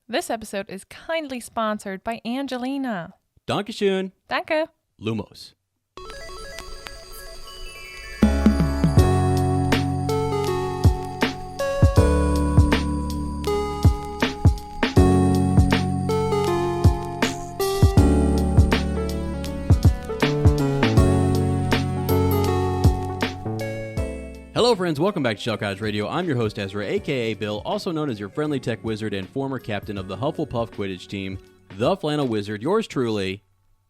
This episode is kindly sponsored by Angelina. Dankeschön. Danke. Lumos. Hello, friends. Welcome back to Cottage Radio. I'm your host, Ezra, a.k.a. Bill, also known as your friendly tech wizard and former captain of the Hufflepuff Quidditch team, the Flannel Wizard, yours truly,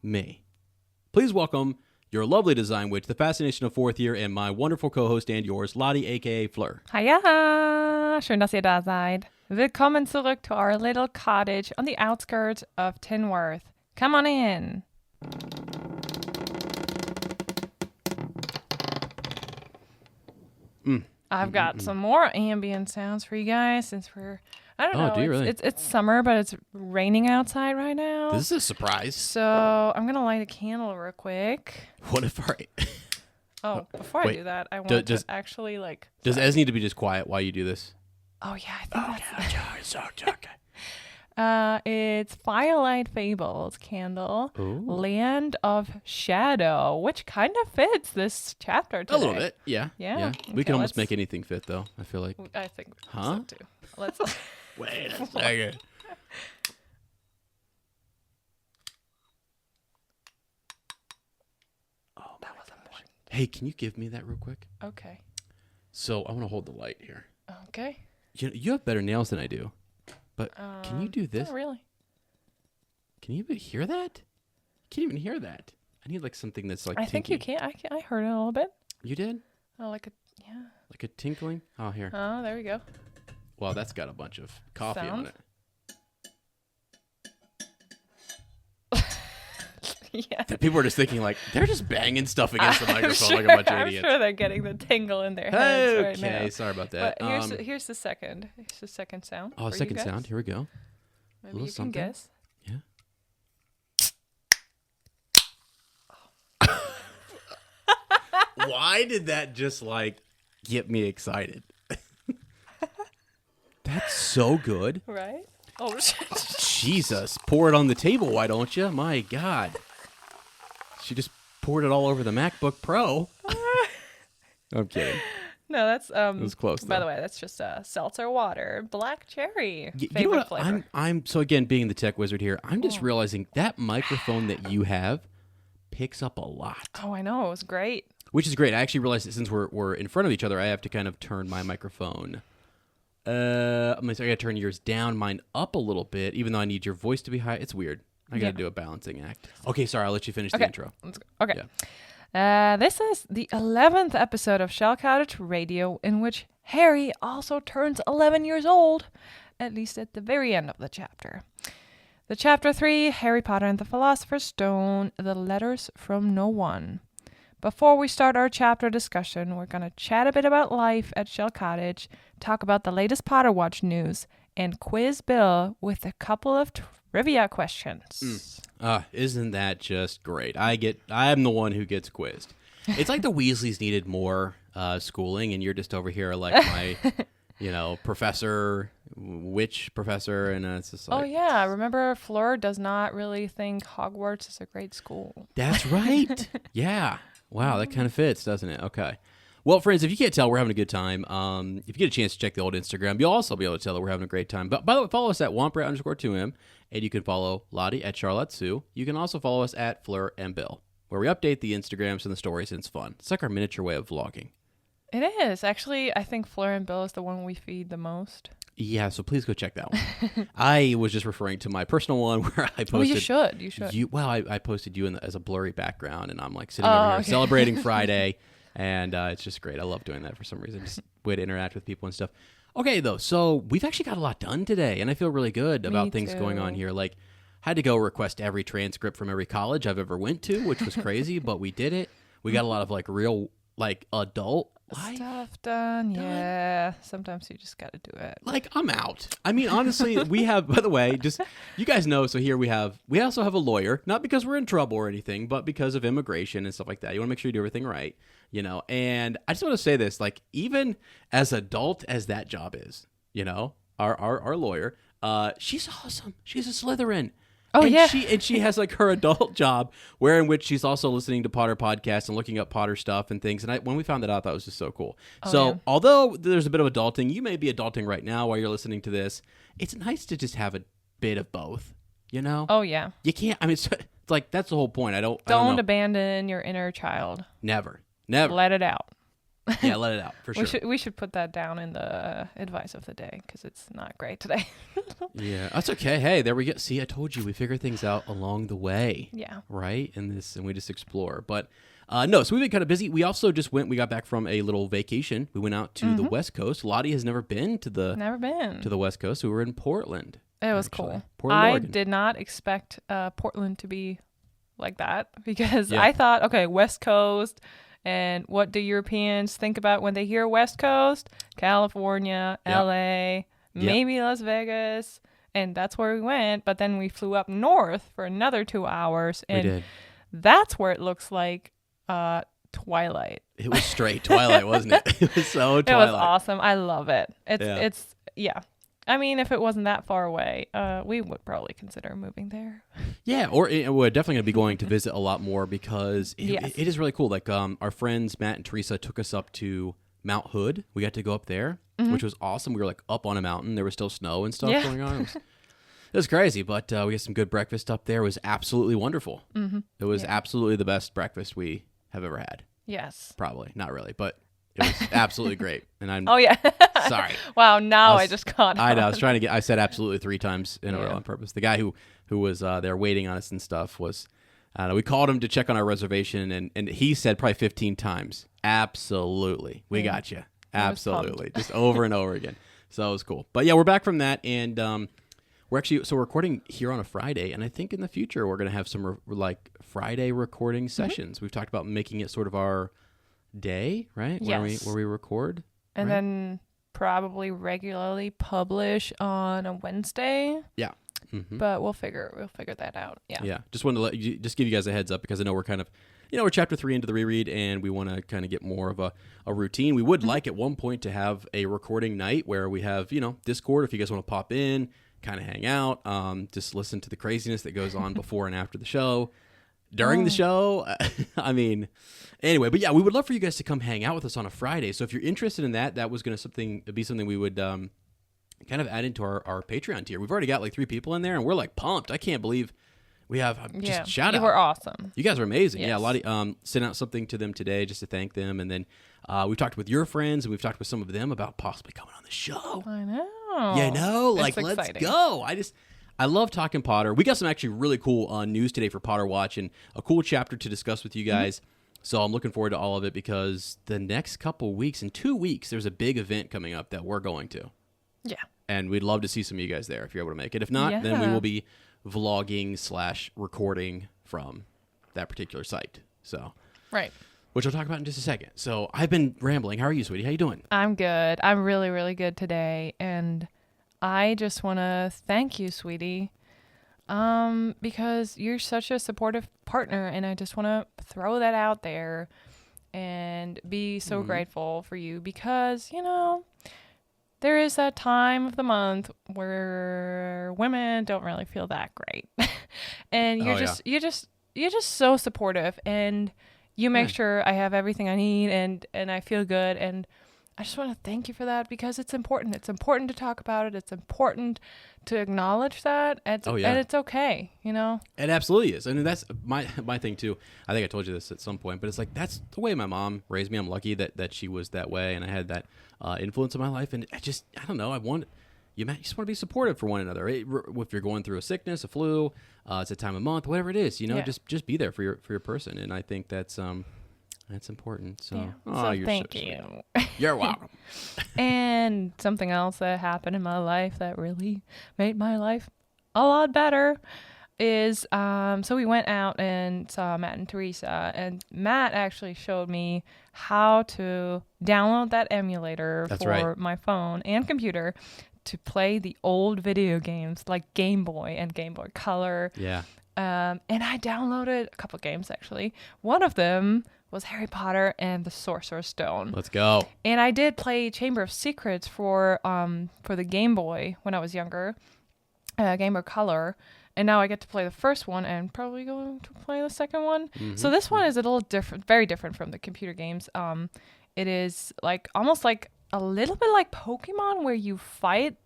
me. Please welcome your lovely design witch, the fascination of fourth year, and my wonderful co-host and yours, Lottie, a.k.a. Fleur. Hiya! Schön, dass ihr da seid. Willkommen zurück to our little cottage on the outskirts of Tinworth. Come on in. I've got some more ambient sounds for you guys since I don't know. Do you really? It's summer, but it's raining outside right now. This is a surprise. So I'm going to light a candle real quick. What if Before I do that, I want to actually Does Ez need to be just quiet while you do this? Oh, yeah, I think that's... Okay. It's Firelight Fables candle, Ooh. Land of Shadow, which kind of fits this chapter today. A little bit, yeah. Yeah. We Okay, can almost make anything fit, though, I feel like. I think Huh? so, too. Let's... Wait a second. Oh, that was a point. Hey, can you give me that real quick? Okay. So I want to hold the light here. Okay. You have better nails than I do, but can you do this? Not really. Can you even hear that? Can't even hear that. I need like something that's like. I think you can. I heard it a little bit. You did? Oh, Like a tinkling? Oh, here. Oh, there we go. Well, that's got a bunch of coffee on Sound? it. Yeah. People are just thinking like they're just banging stuff against the microphone like a bunch of idiots. I'm sure they're getting the tingle in their heads right now. Okay, sorry about that. But here's the second. Here's the second sound. Oh, for second you guys. sound. Here we go. Maybe little you something. can guess. Yeah. Why did that just like get me excited? That's so good. Right? Oh, Jesus. Pour it on the table, why don't you? My God. She just poured it all over the MacBook Pro. I'm kidding. No, that's It was close, By though. the way, that's just seltzer water, black cherry. You know Favorite what? flavor. I'm so again being the tech wizard here. I'm just realizing that microphone that you have picks up a lot, Oh, I know. It was great. which is great. I actually realized that since we're in front of each other, I have to kind of turn my microphone. I got to turn yours down, mine up a little bit, even though I need your voice to be high. It's weird. I got to do a balancing act. Okay, sorry. I'll let you finish the intro. Let's go. Okay. This is the 11th episode of Shell Cottage Radio, in which Harry also turns 11 years old, at least at the very end of the chapter. The chapter 3, Harry Potter and the Philosopher's Stone, The Letters from No One. Before we start our chapter discussion, we're going to chat a bit about life at Shell Cottage, talk about the latest Potter Watch news, and quiz Bill with a couple of trivia questions. Isn't that just great? I'm the one who gets quizzed. It's like the Weasleys needed more schooling, and you're just over here like my, witch professor, and it's just like... Oh, yeah. Remember, Fleur does not really think Hogwarts is a great school. That's right. Yeah. Wow, that kind of fits, doesn't it? Okay. Well, friends, if you can't tell, we're having a good time. If you get a chance to check the old Instagram, you'll also be able to tell that we're having a great time. But by the way, follow us at _2M, and you can follow Lottie at Charlotte Sue. You can also follow us at Fleur and Bill, where we update the Instagrams and the stories, and it's fun. It's like our miniature way of vlogging. It is. Actually, I think Fleur and Bill is the one we feed the most. Yeah, so please go check that one. I was just referring to my personal one where I posted... Oh, you should. You should. I posted you as a blurry background, and I'm like sitting over here celebrating Friday, and it's just great. I love doing that for some reason. Just way to interact with people and stuff. Okay, though, so we've actually got a lot done today, and I feel really good about things going on here. Like, had to go request every transcript from every college I've ever went to, which was crazy, but we did it. We got a lot of like real like adult life stuff done. Yeah. Sometimes you just got to do it. Like, I'm out. I mean, honestly, we have, by the way, just, you guys know, so here we also have a lawyer, not because we're in trouble or anything, but because of immigration and stuff like that. You want to make sure you do everything right, you know? And I just want to say this, like, even as adult as that job is, you know, our lawyer, she's awesome. She's a Slytherin. Oh, and yeah. She has like her adult job, where in which she's also listening to Potter podcasts and looking up Potter stuff and things. And when we found that out, that was just so cool. Although there's a bit of adulting, you may be adulting right now while you're listening to this. It's nice to just have a bit of both, you know? Oh, yeah. You can't, I mean, it's like, that's the whole point. I don't Don't know. abandon your inner child. Never. Let it out. Yeah, let it out, for sure. We should put that down in the advice of the day, because it's not great today. Yeah, that's okay. Hey, there we go. See, I told you, we figure things out along the way. Yeah. Right? And we just explore. But no, so we've been kind of busy. We also just we got back from a little vacation. We went out to the West Coast. Lottie has never been to the West Coast. So we were in Portland. It was cool. Portland, I Oregon. did not expect Portland to be like that, because I thought, okay, West Coast. And what do Europeans think about when they hear West Coast? California, LA, maybe Las Vegas. And that's where we went. But then we flew up north for another 2 hours. And we did. That's where it looks like Twilight. It was straight Twilight, wasn't it? It was so Twilight. It was awesome. I love it. It's I mean, if it wasn't that far away, we would probably consider moving there. Yeah, or we're definitely going to be going to visit a lot more, because it is really cool. Like our friends Matt and Teresa took us up to Mount Hood. We got to go up there, which was awesome. We were like up on a mountain. There was still snow and stuff going on. It was crazy, but we had some good breakfast up there. It was absolutely wonderful. It was absolutely the best breakfast we have ever had. Yes. Probably. Not really, but it was absolutely great. And I'm sorry. Wow, now I just caught on. I know. I was trying to I said absolutely 3 times in a row on purpose. The guy who was there waiting on us and stuff was, we called him to check on our reservation, and he said probably 15 times, absolutely. We got you. Absolutely. Just over and over again. So it was cool. But yeah, we're back from that, and we're recording here on a Friday, and I think in the future we're going to have some Friday recording sessions. We've talked about making it sort of our day, right? Yes. Where we record. And then probably regularly publish on a Wednesday. Yeah. But we'll figure that out. Yeah. Yeah. Just wanted to give you guys a heads up, because I know we're kind of, we're chapter 3 into the reread, and we want to kind of get more of a routine. We would like at one point to have a recording night where we have, Discord, if you guys want to pop in, kind of hang out, just listen to the craziness that goes on before and after the show. During the show, I mean, anyway, but yeah, we would love for you guys to come hang out with us on a Friday. So if you're interested in that was going to be something we would kind of add into our Patreon tier. We've already got like 3 people in there, and we're like pumped. I can't believe we have just shout out. You were awesome. You guys are amazing. Yes. Yeah, Lottie sent out something to them today just to thank them, and then we've talked with your friends, and we've talked with some of them about possibly coming on the show. I know. Let's go. I love talking Potter. We got some actually really cool news today for Potter Watch, and a cool chapter to discuss with you guys. So I'm looking forward to all of it, because the next couple weeks, in 2 weeks, there's a big event coming up that we're going to. Yeah. And we'd love to see some of you guys there if you're able to make it. If not, then we will be vlogging/recording from that particular site. So, right. Which I'll talk about in just a second. So I've been rambling. How are you, sweetie? How you doing? I'm good. I'm really, really good today. And I just want to thank you, sweetie, because you're such a supportive partner, and I just want to throw that out there and be so grateful for you, because, there is that time of the month where women don't really feel that great. And you're just so supportive, and you make sure I have everything I need, and I feel good, and I just want to thank you for that, because it's important. It's important to talk about it. It's important to acknowledge that. And it's okay, It absolutely is. And that's my thing too. I think I told you this at some point, but it's like, that's the way my mom raised me. I'm lucky that she was that way, and I had that influence in my life. And I don't know. You just want to be supportive for one another. If you're going through a sickness, a flu, it's a time of month, whatever it is, just be there for your person. And I think that's important. So, thank you. You're welcome. And something else that happened in my life that really made my life a lot better is, so we went out and saw Matt and Teresa, and Matt actually showed me how to download that emulator for my phone and computer to play the old video games like Game Boy and Game Boy Color. Yeah. And I downloaded a couple games, actually. One of them was Harry Potter and the Sorcerer's Stone. Let's go. And I did play Chamber of Secrets for the Game Boy when I was younger. Game Boy Color, and now I get to play the first one and probably going to play the second one. So this one is a little different, very different from the computer games. It is like almost like a little bit like Pokemon, where you fight,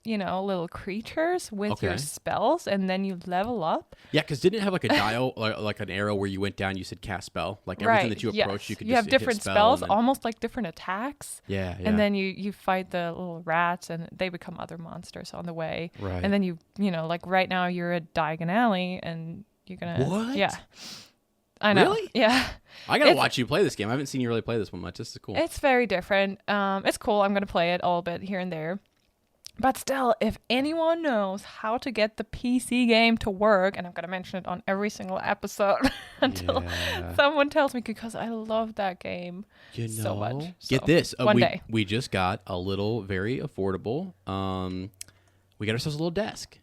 little creatures with your spells, and then you level up. Yeah, because didn't it have like a dial, like an arrow where you went down, you said cast spell? Like everything that you approached, you could just have different hit spell spells, then... almost like different attacks. Yeah. And then you fight the little rats, and they become other monsters on the way. Right. And then like right now you're at Diagon Alley, and you're gonna... What? Yeah. I know. Really? Yeah. I gotta watch you play this game. I haven't seen you really play this one much. This is cool. It's very different. It's cool. I'm gonna play it a little bit here and there. But still, if anyone knows how to get the PC game to work, and I'm going to mention it on every single episode until someone tells me, because I love that game so much. Get this. One day. We just got a little very affordable. We got ourselves a little desk.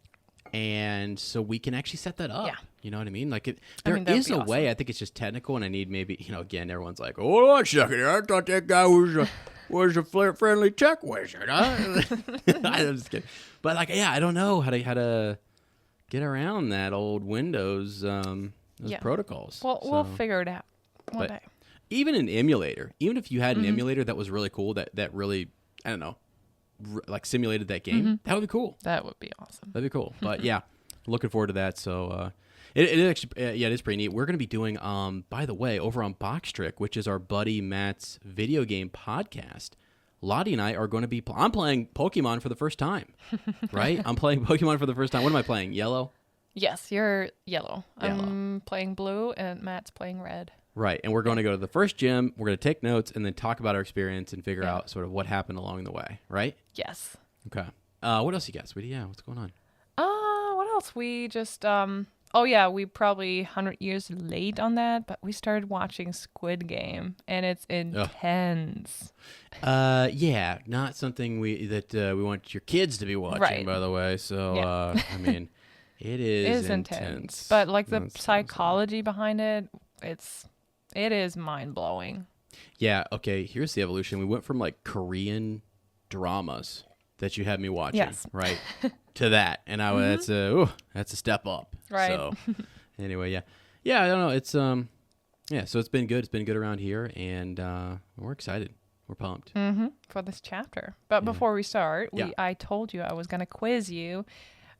And so we can actually set that up. Yeah. You know what I mean? Like there is a way. I think it's just technical, and I need maybe, again, everyone's like, hold on a second. I thought that guy was a friendly tech wizard, huh? I'm just kidding. But I don't know how to get around that old Windows protocols. Well, we'll figure it out one day. Even an emulator, even if you had an emulator that was really cool, that really, I don't know, like simulated that game, that would be cool. That would be awesome. That'd be cool. But yeah, looking forward to that. So it actually, it is pretty neat. We're going to be doing, by the way, over on Box Trick, which is our buddy Matt's video game podcast. Lottie and I are going to be. I'm playing Pokemon for the first time, right? I'm playing Pokemon for the first time. What am I playing? Yellow? Yes, you're yellow. I'm playing blue, and Matt's playing red. Right, and we're going to go to the first gym. We're going to take notes and then talk about our experience and figure out sort of what happened along the way, right? Yes. Okay. What else you got, sweetie? Yeah, what's going on? What else? We just we probably 100 years late on that, but we started watching Squid Game, and it's intense. Yeah, not something we want your kids to be watching, by the way. So, I mean, it is intense. But like the psychology behind it, it is mind-blowing. Yeah, okay, here's the evolution. We went from like Korean dramas that you had me watching, right, to that. And that's a step up. Right. So anyway, yeah, I don't know. It's so it's been good. It's been good around here, and we're excited. We're pumped for this chapter. But before we start, I told you I was going to quiz you.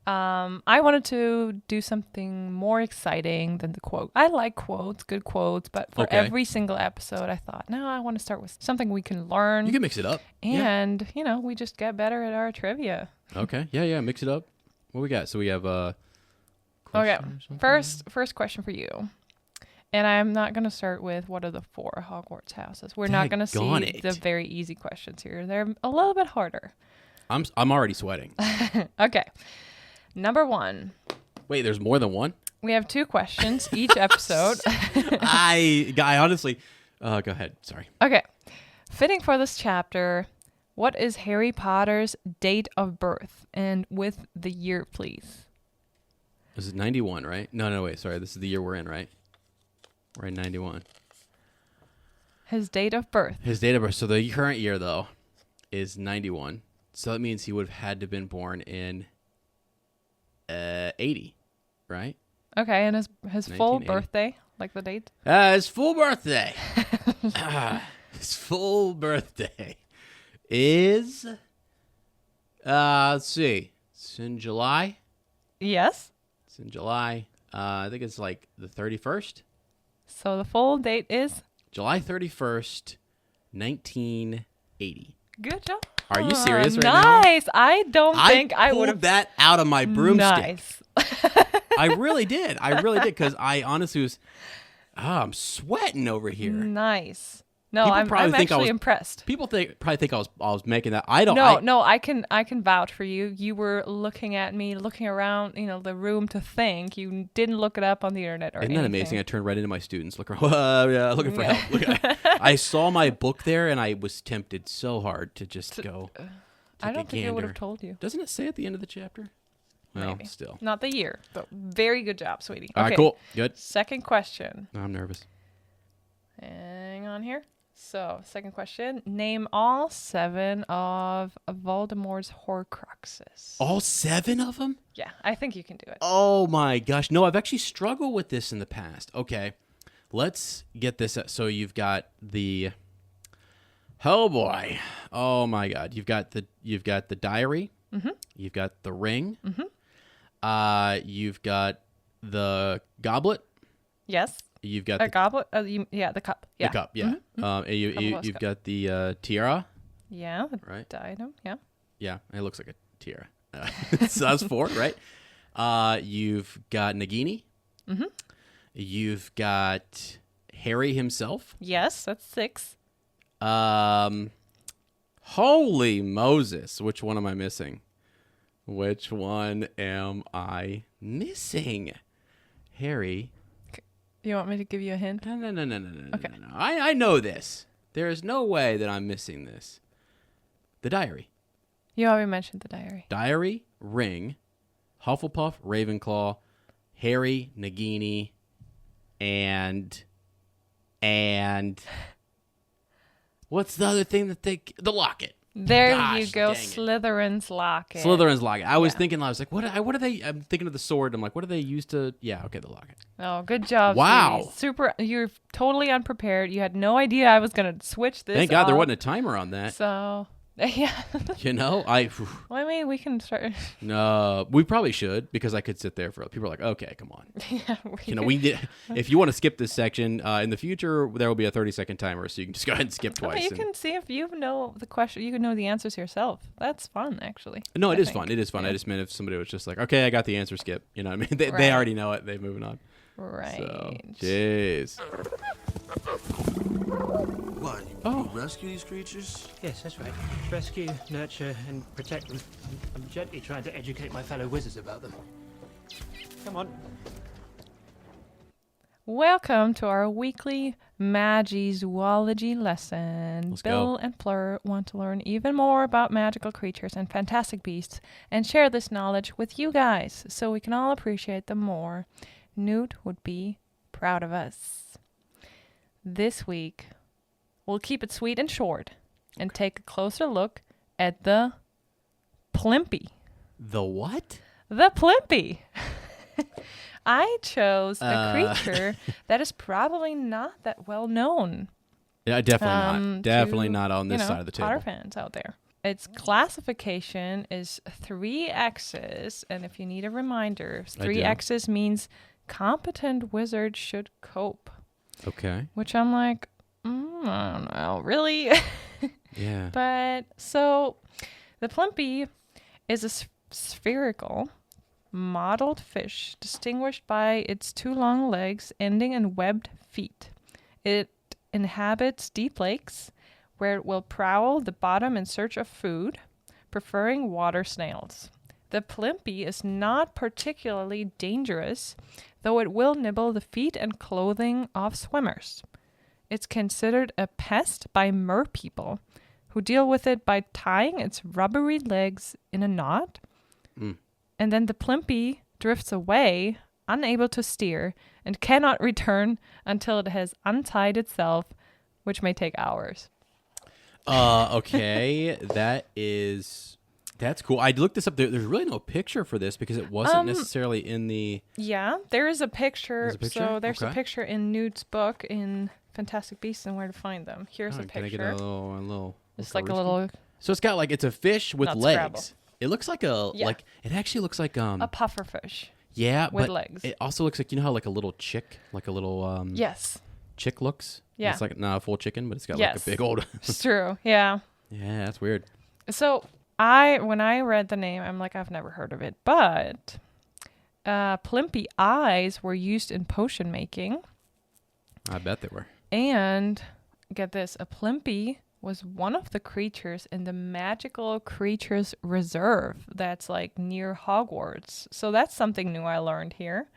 I wanted to do something more exciting than the quote. I like quotes, good quotes, but for every single episode, I thought, no, I want to start with something we can learn. You can mix it up. And, we just get better at our trivia. Okay. Yeah, mix it up. What we got? So we have first question for you. And I'm not going to start with what are the 4 Hogwarts houses. We're not going to see the very easy questions here. They're a little bit harder. I'm already sweating. Okay. Number 1. Wait, there's more than one? We have 2 questions each episode. I honestly... go ahead. Sorry. Okay. Fitting for this chapter, what is Harry Potter's date of birth? And with the year, please. This is 91, right? No, wait. Sorry. This is the year we're in, right? We're in 91. His date of birth. So the current year, though, is 91. So that means he would have had to have been born in... 80, right? Okay, and his full birthday, like the date? His full birthday. His full birthday is, let's see, it's in July. Yes. It's in July. I think it's like the 31st. So the full date is? July 31st, 1980. Good job. Are you serious right now? Nice. I don't think I would have that out of my broomstick. Nice. I really did, because I honestly was. I'm sweating over here. Nice. No, I'm actually impressed. People probably think I was making that. I don't. No, I can vouch for you. You were looking at me, looking around, the room to think. You didn't look it up on the internet or anything. Isn't that amazing? I turned right into my students, looking for help. I saw my book there, and I was tempted so hard to just go. I don't think I would have told you. Doesn't it say at the end of the chapter? Well, maybe. Still. Not the year, but very good job, sweetie. All right, cool. Good. Second question. I'm nervous. Hang on here. So, second question. Name all 7 of Voldemort's Horcruxes. All 7 of them? Yeah, I think you can do it. Oh my gosh. No, I've actually struggled with this in the past. Okay. Let's get this. So you've got the... Oh boy. Oh my god. You've got the diary. Mm-hmm. You've got the ring. Mm-hmm. You've got the goblet. Yes. You've got a goblet. The cup. Yeah. The cup. Yeah. Mm-hmm. You've got the tiara. Yeah. The right. diadem. Yeah. Yeah. It looks like a tiara. So that's 4, right? You've got Nagini. Mm-hmm. You've got Harry himself. Yes, that's 6. Holy Moses! Which one am I missing? Which one am I missing? Harry. You want me to give you a hint? No. Okay. No. I know this. There is no way that I'm missing this. The diary. You already mentioned the diary. Diary, ring, Hufflepuff, Ravenclaw, Harry, Nagini, and what's the other thing that the locket? There Gosh, you go, dang it. Slytherin's locket. Slytherin's locket. I was thinking, I was like, what are they? I'm thinking of the sword. I'm like, what do they use to? Yeah, okay, the locket. Oh, good job. Wow. Sweetie. Super. You're totally unprepared. You had no idea I was going to switch this. Thank God there up. wasn't a timer on that. So, yeah. You know, Well, I mean, we can start. No, we probably should, because I could sit there for. People are like, okay, come on. Yeah. We did. If you want to skip this section in the future, there will be a 30-second timer, so you can just go ahead and skip twice. I mean, you can see if you know the question. You can know the answers yourself. That's fun, actually. No, it is fun. It is fun. Yeah. I just meant if somebody was just like, okay, I got the answer, skip. You know what I mean? They already know it. They're moving on. Right. So, jeez. What, you rescue these creatures? Yes, that's right. Rescue, nurture, and protect them. I'm gently trying to educate my fellow wizards about them. Come on. Welcome to our weekly Magi-zoology lesson. Let's Bill go. and Fleur want to learn even more about magical creatures and fantastic beasts and share this knowledge with you guys so we can all appreciate them more. Newt would be proud of us. This week, we'll keep it sweet and short and take a closer look at the Plimpy. The what? The Plimpy. I chose a creature that is probably not that well known. Yeah, definitely not. Definitely to, not on this side of the table. Potter fans out there. Its classification is 3 X's, and if you need a reminder, 3 X's means competent wizards should cope. Okay. Which I'm like, I don't know, really? Yeah. But so the Plimpy is a spherical mottled fish distinguished by its 2 long legs ending in webbed feet. It inhabits deep lakes where it will prowl the bottom in search of food, preferring water snails. The Plimpy is not particularly dangerous, though it will nibble the feet and clothing of swimmers. It's considered a pest by merpeople, who deal with it by tying its rubbery legs in a knot. And then the Plimpy drifts away, unable to steer, and cannot return until it has untied itself, which may take hours. Okay, that's cool. I looked this up. There's really no picture for this because it wasn't necessarily in the... Yeah, there is a picture. There's a picture? So there's Okay. a picture in Newt's book in Fantastic Beasts and Where to Find Them. Here's a Can I picture. get a little... It's like a little... So it's got like, it's a fish with Not legs. Scrabble. It looks like it actually looks like a puffer fish. Yeah, with but legs. it also looks like, you know how like a little chick, Yes. chick looks? Yeah. It's like not a full chicken, but it's got Yes. like a big old... It's true. Yeah. Yeah, that's weird. So when I read the name, I'm like, I've never heard of it. But Plimpy eyes were used in potion making. I bet they were. And get this, a Plimpy was one of the creatures in the Magical Creatures Reserve that's like near Hogwarts. So that's something new I learned here.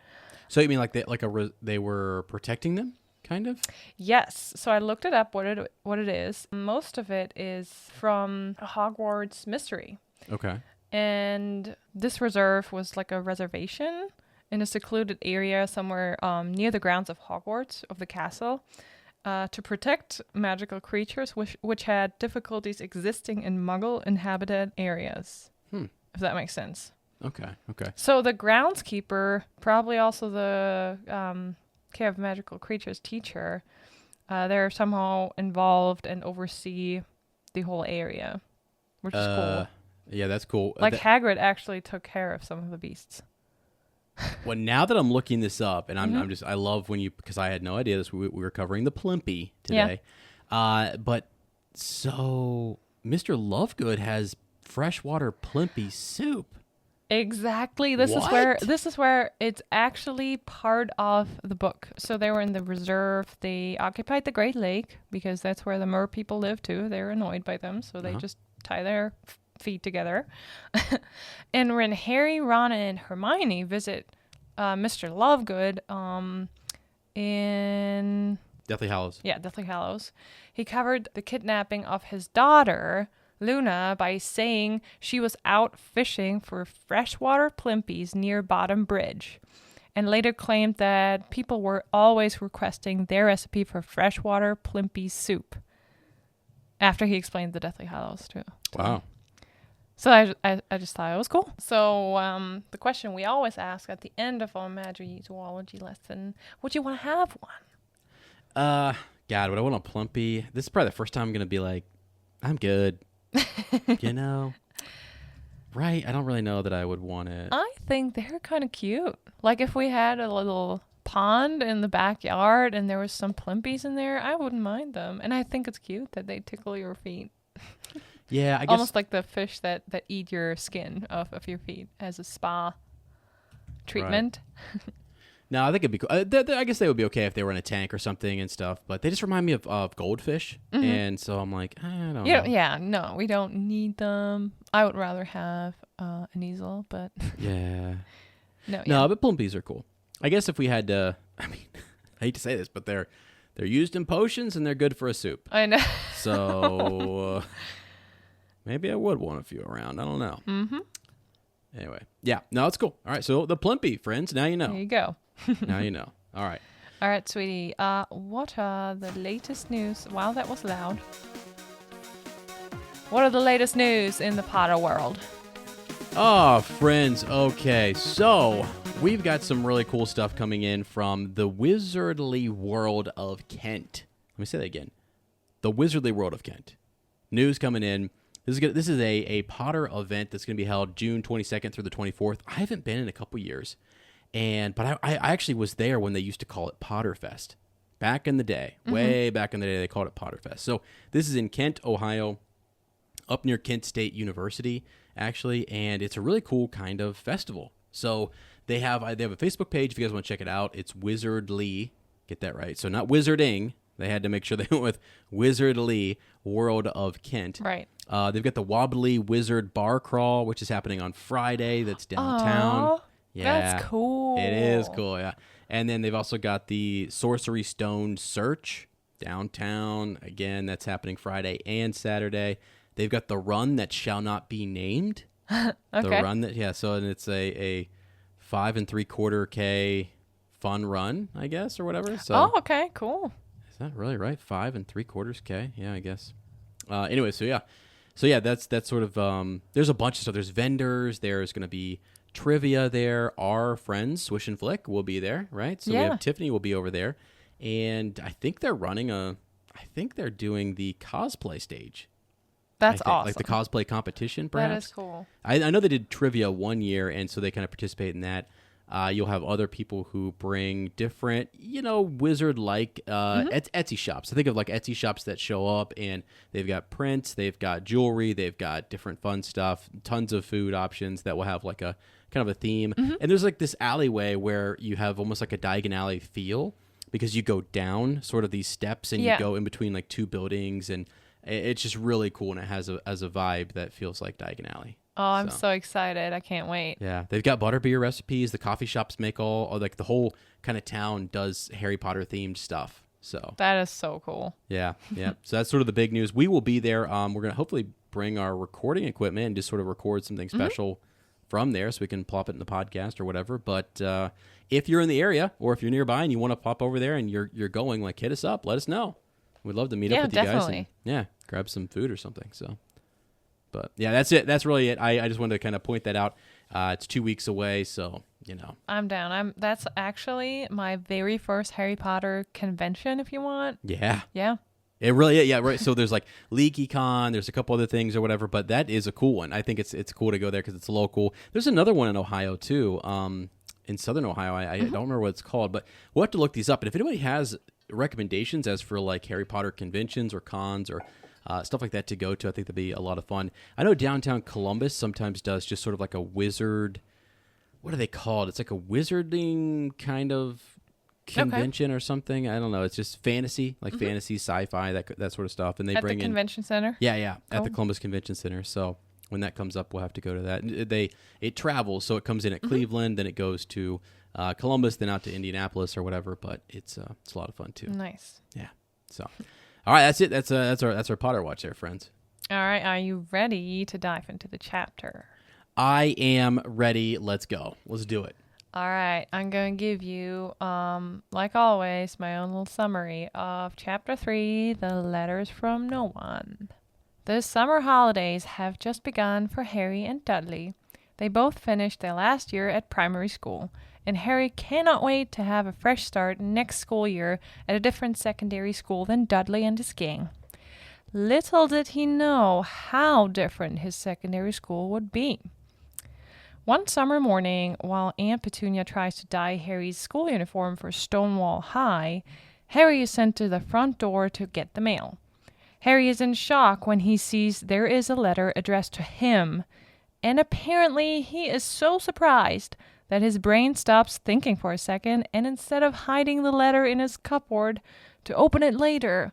So you mean like they were protecting them, kind of? Yes. So I looked it up what it is. Most of it is from a Hogwarts mystery. Okay. And this reserve was like a reservation in a secluded area somewhere near the grounds of Hogwarts, of the castle. to protect magical creatures which had difficulties existing in Muggle-inhabited areas. If that makes sense. Okay. So the groundskeeper, probably also the care of magical creatures teacher, they're somehow involved and oversee the whole area, which is cool. Yeah, that's cool. Like Hagrid actually took care of some of the beasts. Well, now that I'm looking this up, and I love when you, because I had no idea this. We were covering the Plimpy today, but so Mr. Lovegood has freshwater Plimpy soup. Exactly. This is where it's actually part of the book. So they were in the reserve. They occupied the Great Lake because that's where the mer people live too. They're annoyed by them, so they just tie their feet together. And when Harry, Ron, and Hermione visit Mr. Lovegood in Deathly Hallows. Yeah, Deathly Hallows. He covered the kidnapping of his daughter, Luna, by saying she was out fishing for freshwater Plimpies near Bottom Bridge, and later claimed that people were always requesting their recipe for freshwater Plimpy soup after he explained the Deathly Hallows too. Wow. So I just thought it was cool. So the question we always ask at the end of our Magi zoology lesson, would you want to have one? God, would I want a Plimpy? This is probably the first time I'm going to be like, I'm good. You know? Right? I don't really know that I would want it. I think they're kind of cute. Like if we had a little pond in the backyard and there was some Plimpies in there, I wouldn't mind them. And I think it's cute that they tickle your feet. Yeah, I guess. Almost like the fish that eat your skin off of your feet as a spa treatment. Right. No, I think it'd be cool. I guess they would be okay if they were in a tank or something and stuff, but they just remind me of goldfish. And so I'm like, I don't know. Yeah, no, we don't need them. I would rather have an easel, but... Yeah. No, but Plimpies are cool. I guess if we had to... I mean, I hate to say this, but they're used in potions and they're good for a soup. I know. So... maybe I would want a few around. I don't know. Anyway. Yeah. No, it's cool. All right. So the Plimpy, friends. Now you know. There you go. Now you know. All right. All right, sweetie. What are the latest news? Wow, that was loud. What are the latest news in the Potter world? Oh, friends. Okay. So we've got some really cool stuff coming in from the Wizardly World of Kent. Let me say that again. The Wizardly World of Kent. News coming in. This is a Potter event that's going to be held June 22nd through the 24th. I haven't been in a couple years, but I actually was there when they used to call it Potterfest. Back in the day, way back in the day, they called it Potterfest. So this is in Kent, Ohio, up near Kent State University, actually, and it's a really cool kind of festival. So they have a Facebook page if you guys want to check it out. It's Wizardly, get that right. So not Wizarding. They had to make sure they went with Wizardly World of Kent. Right. They've got the Wobbly Wizard Bar Crawl, which is happening on Friday. That's downtown. Aww, Yeah, that's cool. It is cool, yeah. And then they've also got the Sorcery Stone Search downtown. Again, that's happening Friday and Saturday. They've got the Run That Shall Not Be Named. Okay. The Run That, yeah, so it's a 5 3/4K fun run, I guess, or whatever. So, okay, cool. is that really right? 5 3/4K? Yeah, I guess. Anyway, so yeah, that's sort of, there's a bunch of stuff. There's vendors. There's going to be trivia there. Our friends, Swish and Flick, will be there, right? So we have Tiffany will be over there. And I think they're doing the cosplay stage. That's awesome. Like the cosplay competition, perhaps. That is cool. I know they did trivia one year, and so they kind of participate in that. You'll have other people who bring different, wizard-like Etsy shops. I think of like Etsy shops that show up, and they've got prints, they've got jewelry, they've got different fun stuff, tons of food options that will have like a kind of a theme. And there's like this alleyway where you have almost like a Diagon Alley feel because you go down sort of these steps and you go in between like two buildings, and it's just really cool, and it has a vibe that feels like Diagon Alley. Oh, I'm so excited. I can't wait. Yeah, they've got butterbeer recipes. The coffee shops make all like the whole kind of town does Harry Potter themed stuff. So that is so cool. Yeah. So that's sort of the big news. We will be there. We're going to hopefully bring our recording equipment and just sort of record something special from there, so we can plop it in the podcast or whatever. But if you're in the area or if you're nearby and you want to pop over there and you're going, like, hit us up. Let us know. We'd love to meet up with you guys. And, grab some food or something. So, but yeah, that's it. That's really it. I just wanted to kind of point that out. It's 2 weeks away, so I'm down. That's actually my very first Harry Potter convention. If you want. Yeah. Yeah. It really, yeah, right. So there's like LeakyCon, there's a couple other things or whatever, but that is a cool one. I think it's cool to go there because it's local. There's another one in Ohio too, in Southern Ohio. I don't remember what it's called, but we'll have to look these up. And if anybody has recommendations as for like Harry Potter conventions or cons or stuff like that to go to, I think that'd be a lot of fun. I know downtown Columbus sometimes does just sort of like a wizard. What are they called? It's like a wizarding kind of convention or something. I don't know. It's just fantasy, like fantasy, sci-fi, that sort of stuff. And they at bring the convention center. Yeah, at the Columbus Convention Center. So when that comes up, we'll have to go to that. And it travels, so it comes in at Cleveland, then it goes to Columbus, then out to Indianapolis or whatever. But it's a lot of fun too. Nice. Yeah. So, all right, that's it. That's our Potter watch there, friends. All right, are you ready to dive into the chapter? I am ready. Let's go. Let's do it. All right, I'm going to give you, like always, my own little summary of Chapter 3, The Letters from No One. The summer holidays have just begun for Harry and Dudley. They both finished their last year at primary school, and Harry cannot wait to have a fresh start next school year at a different secondary school than Dudley and his gang. Little did he know how different his secondary school would be. One summer morning, while Aunt Petunia tries to dye Harry's school uniform for Stonewall High, Harry is sent to the front door to get the mail. Harry is in shock when he sees there is a letter addressed to him, and apparently he is so surprised that his brain stops thinking for a second, and instead of hiding the letter in his cupboard to open it later,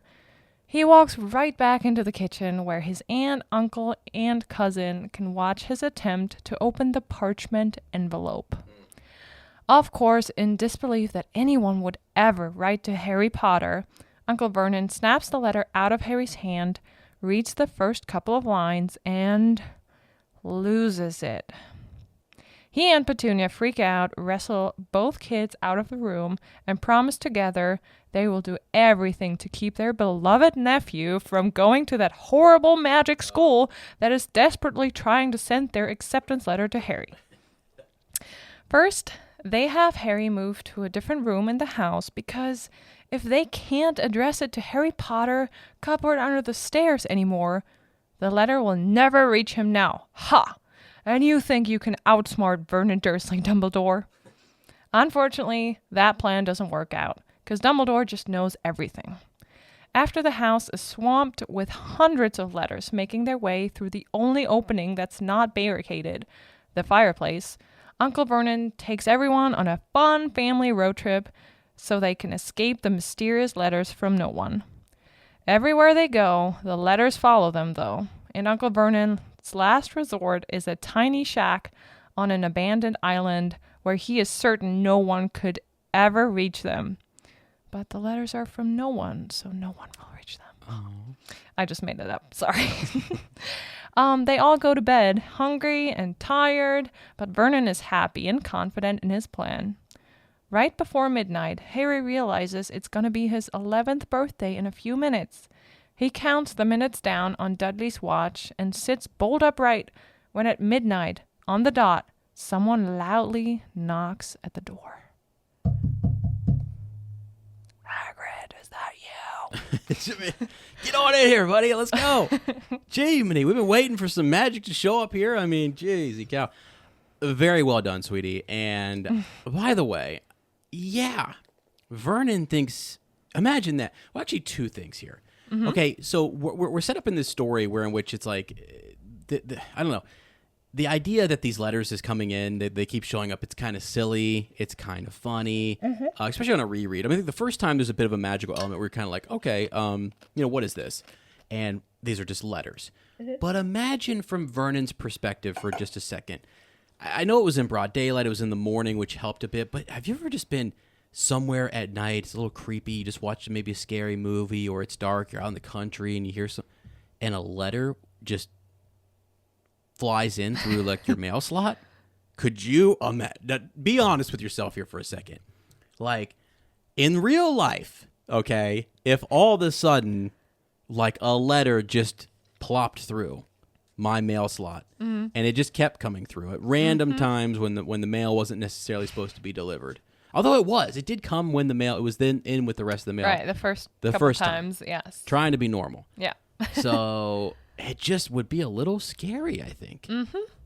he walks right back into the kitchen where his aunt, uncle, and cousin can watch his attempt to open the parchment envelope. Of course, in disbelief that anyone would ever write to Harry Potter, Uncle Vernon snaps the letter out of Harry's hand, reads the first couple of lines, and loses it. He and Petunia freak out, wrestle both kids out of the room, and promise together they will do everything to keep their beloved nephew from going to that horrible magic school that is desperately trying to send their acceptance letter to Harry. First, they have Harry move to a different room in the house because if they can't address it to Harry Potter, cupboard under the stairs anymore, the letter will never reach him now. Ha! And you think you can outsmart Vernon Dursley, Dumbledore? Unfortunately, that plan doesn't work out, because Dumbledore just knows everything. After the house is swamped with hundreds of letters making their way through the only opening that's not barricaded, the fireplace, Uncle Vernon takes everyone on a fun family road trip so they can escape the mysterious letters from no one. Everywhere they go, the letters follow them, though, and Uncle Vernon's last resort is a tiny shack on an abandoned island where he is certain no one could ever reach them. But the letters are from no one, so no one will reach them. Oh. I just made it up. Sorry. They all go to bed, hungry and tired, but Vernon is happy and confident in his plan. Right before midnight, Harry realizes it's going to be his 11th birthday in a few minutes. He counts the minutes down on Dudley's watch and sits bolt upright when at midnight, on the dot, someone loudly knocks at the door. Hagrid, is that you? Get on in here, buddy. Let's go. Jiminy, we've been waiting for some magic to show up here. I mean, jeez, cow. Very well done, sweetie. And by the way, yeah, Vernon thinks, imagine that. Well, actually, two things here. Mm-hmm. Okay, so we're set up in this story in which it's like, I don't know, the idea that these letters is coming in, they keep showing up, it's kind of silly, it's kind of funny, especially on a reread. I mean, I think the first time there's a bit of a magical element where you're kind of like, okay, what is this? And these are just letters. Mm-hmm. But imagine from Vernon's perspective for just a second. I know it was in broad daylight, it was in the morning, which helped a bit, but have you ever just been somewhere at night, it's a little creepy, you just watch maybe a scary movie, or it's dark, you're out in the country, and you hear and a letter just flies in through like your mail slot? Could you imagine? Be honest with yourself here for a second. Like, in real life, okay, if all of a sudden, like, a letter just plopped through my mail slot, and it just kept coming through at random times when the mail wasn't necessarily supposed to be delivered. Although it did come when it was then in with the rest of the mail. Right, the first times, yes. Trying to be normal. Yeah. So it just would be a little scary, I think,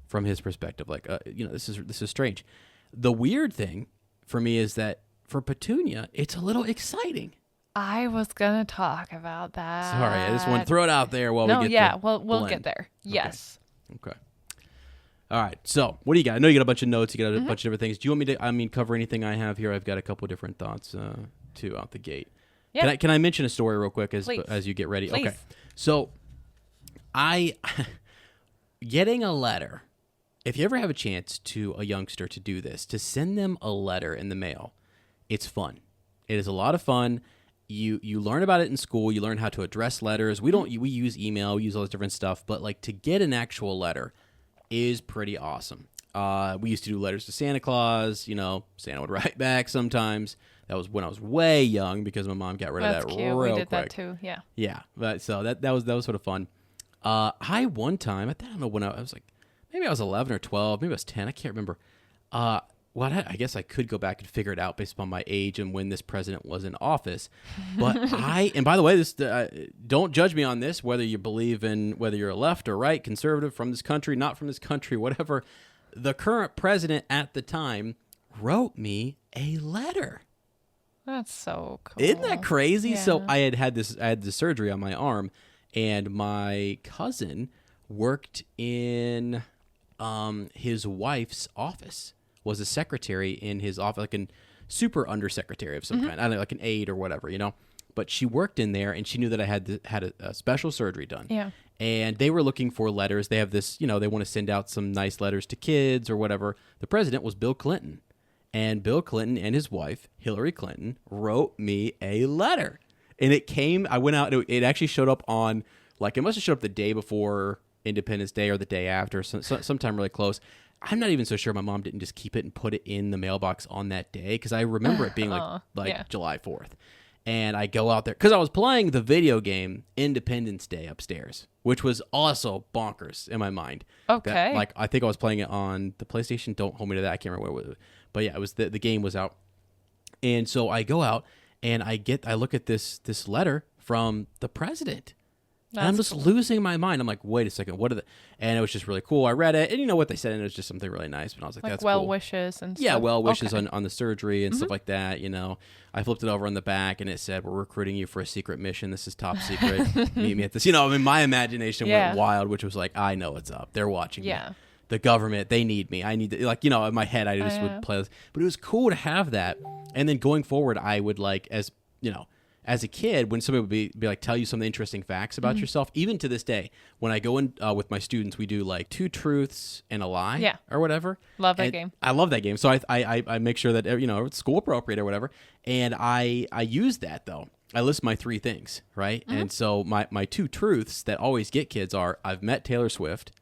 from his perspective. Like, this is strange. The weird thing for me is that for Petunia, it's a little exciting. I was gonna talk about that. Sorry, I just want to throw it out there while we get yeah, we'll get there. Yes. Okay. All right. So, what do you got? I know you got a bunch of notes. You got a bunch of different things. Do you want me to? Cover anything I have here? I've got a couple different thoughts too out the gate. Yeah. Can I mention a story real quick as you get ready? Please. Okay. So, getting a letter. If you ever have a chance to a youngster to do this, to send them a letter in the mail, it's fun. It is a lot of fun. You learn about it in school. You learn how to address letters. We use email. We use all this different stuff. But like to get an actual letter is pretty awesome. We used to do letters to Santa Claus. Santa would write back sometimes. That was when I was way young because my mom got rid of that cute. real We did quick. that too. Yeah. Yeah. But so that was sort of fun. I one time, I don't know when I was like, maybe I was 11 or 12, maybe I was 10. I can't remember. I guess I could go back and figure it out based upon my age and when this president was in office. But and by the way, this don't judge me on this, whether you believe in whether you're a left or right, conservative, from this country, not from this country, whatever. The current president at the time wrote me a letter. That's so cool. Isn't that crazy? Yeah. So I had the surgery on my arm, and my cousin worked in his wife's office. Was a secretary in his office, like a super undersecretary of some kind. I don't know, like an aide or whatever, But she worked in there, and she knew that I had a special surgery done. Yeah. And they were looking for letters. They have this, they want to send out some nice letters to kids or whatever. The president was Bill Clinton. And Bill Clinton and his wife, Hillary Clinton, wrote me a letter. And I went out, it actually showed up on, like, it must have showed up the day before Independence Day or the day after, sometime really close. I'm not even so sure my mom didn't just keep it and put it in the mailbox on that day, because I remember it being like July 4th. And I go out there because I was playing the video game Independence Day upstairs, which was also bonkers in my mind. Okay. I think I was playing it on the PlayStation. Don't hold me to that. I can't remember what it was. But yeah, it was the game was out. And so I go out and I look at this letter from the president. And I'm just losing my mind. I'm like, wait a second, what are the... And it was just really cool. I read it, and you know what they said, and it was just something really nice. But I was like, that's well cool. wishes and stuff. Yeah, well wishes on the surgery and stuff like that, I flipped it over on the back, and it said, we're recruiting you for a secret mission. This is top secret. Meet me at this. My imagination went wild, which was like, I know what's up. They're watching me. The government, they need me. I need to, in my head, I just would play this. But it was cool to have that. And then going forward, I would as a kid, when somebody would be like, tell you some interesting facts about yourself, even to this day, when I go in with my students, we do like 2 truths and a lie or whatever. Love that game. I love that game. So I make sure that, it's school appropriate or whatever. And I use that, though. I list my 3 things, right? And so my 2 truths that always get kids are, I've met Taylor Swift,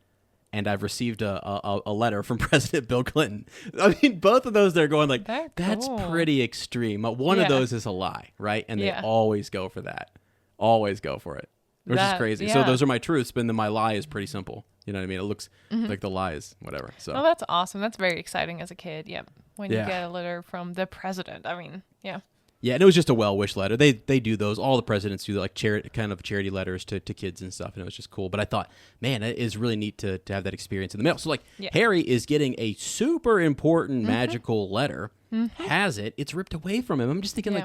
and I've received a letter from President Bill Clinton. I mean, both of those, they're going like, that's pretty extreme. One of those is a lie, right? And they always go for that. Always go for it, which is crazy. So those are my truths, but then my lie is pretty simple. You know what I mean? It looks like the lie is whatever. So. Oh, that's awesome. That's very exciting as a kid. Yep. When you get a letter from the president. I mean, yeah. Yeah, and it was just a well-wish letter. They do those. All the presidents do like charity letters to kids and stuff, and it was just cool. But I thought, man, it is really neat to have that experience in the mail. So Harry is getting a super important magical letter, has it, it's ripped away from him. I'm just thinking like,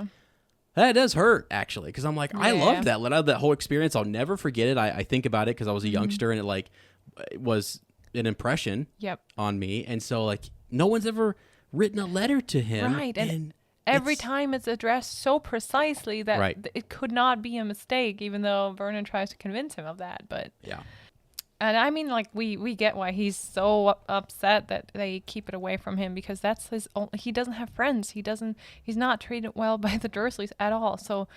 that does hurt, actually, because I'm like, I loved that letter, that whole experience. I'll never forget it. I think about it because I was a youngster, and it was an impression on me. And so like, no one's ever written a letter to him. Right, and every time it's addressed so precisely that it could not be a mistake, even though Vernon tries to convince him of that. But and I mean, like, we get why he's so upset that they keep it away from him, because that's his only, he doesn't have friends. He's not treated well by the Dursleys at all. So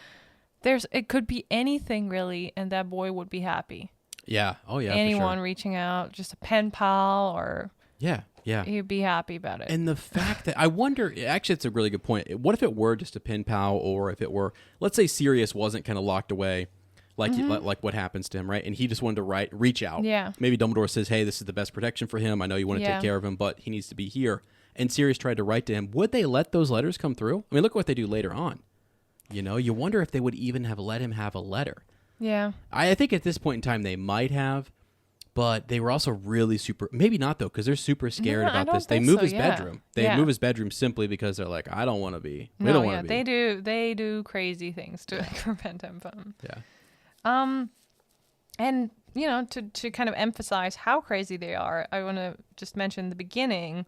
it could be anything really, and that boy would be happy. Yeah. Oh yeah. Anyone for sure. reaching out, just a pen pal or. Yeah. Yeah. he'd be happy about it. And the fact that I wonder, actually, it's a really good point. What if it were just a pen pal, or if it were, let's say Sirius wasn't kind of locked away, like like what happens to him, right? And he just wanted to reach out. Yeah. Maybe Dumbledore says, "Hey, this is the best protection for him. I know you want to take care of him, but he needs to be here." And Sirius tried to write to him. Would they let those letters come through? I mean, look what they do later on. You know, you wonder if they would even have let him have a letter. Yeah. I think at this point in time they might have. But they were also really super, maybe not though, because they're super scared about this. They move his bedroom. They move his bedroom simply because they're like, I don't want to be. We don't want to be. They do crazy things to prevent him from. Yeah. And you know, to kind of emphasize how crazy they are, I want to just mention the beginning.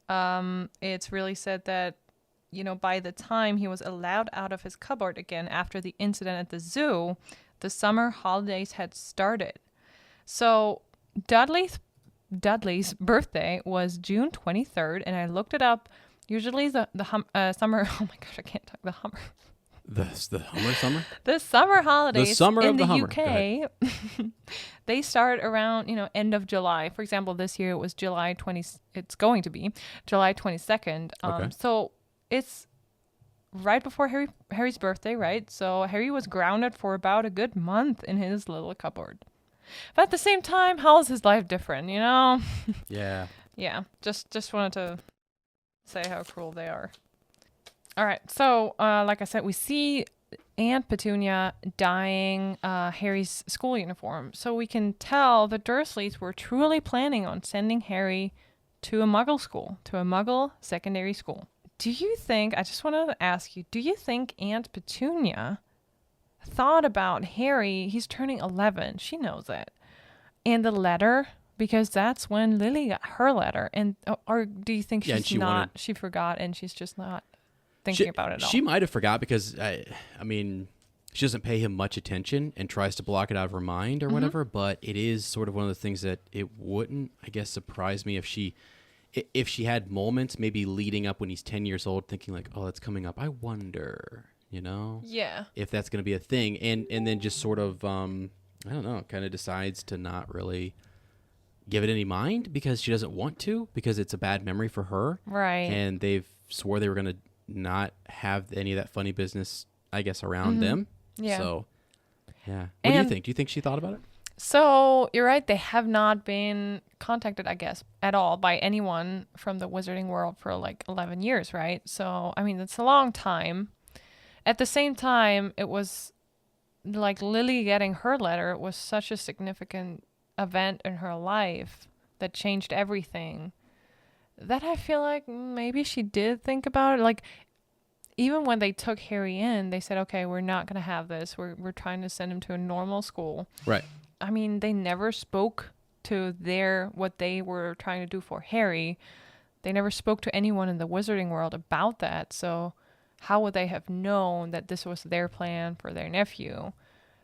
It's really said that, you know, by the time he was allowed out of his cupboard again after the incident at the zoo, the summer holidays had started. So Dudley's birthday was June 23rd, and I looked it up. Usually the summer. Oh my gosh, I can't talk. The Hummer. The Hummer summer. The summer holidays. The summer in of the Hummer. UK. They start around end of July. For example, this year it was July 20. It's going to be July 22nd. Okay. So it's right before Harry's birthday, right? So Harry was grounded for about a good month in his little cupboard. But at the same time, how is his life different, you know? Yeah. Yeah, just wanted to say how cruel they are. All right, so like I said, we see Aunt Petunia dyeing Harry's school uniform. So we can tell the Dursleys were truly planning on sending Harry to a Muggle school, to a Muggle secondary school. Do you think, I just wanted to ask you, do you think Aunt Petunia thought about Harry? He's turning 11. She knows it. And the letter, because that's when Lily got her letter. And or do you think she forgot and she's just not thinking about it at all? She might have forgot because I mean, she doesn't pay him much attention and tries to block it out of her mind or whatever. But it is sort of one of the things that it wouldn't, I guess, surprise me if she had moments maybe leading up when he's 10 years old, thinking like, oh, that's coming up. I wonder. You know? Yeah. If that's going to be a thing. And then just sort of, I don't know, kind of decides to not really give it any mind because she doesn't want to, because it's a bad memory for her. Right. And they've swore they were going to not have any of that funny business, I guess, around them. Yeah. So, yeah. What do you think? Do you think she thought about it? So, you're right. They have not been contacted, I guess, at all by anyone from the wizarding world for like 11 years, right? So, I mean, that's a long time. At the same time, it was like Lily getting her letter was such a significant event in her life that changed everything, that I feel like maybe she did think about it. Like, even when they took Harry in, they said, okay, we're not going to have this. We're trying to send him to a normal school. Right. I mean, they never spoke to what they were trying to do for Harry. They never spoke to anyone in the wizarding world about that. So how would they have known that this was their plan for their nephew?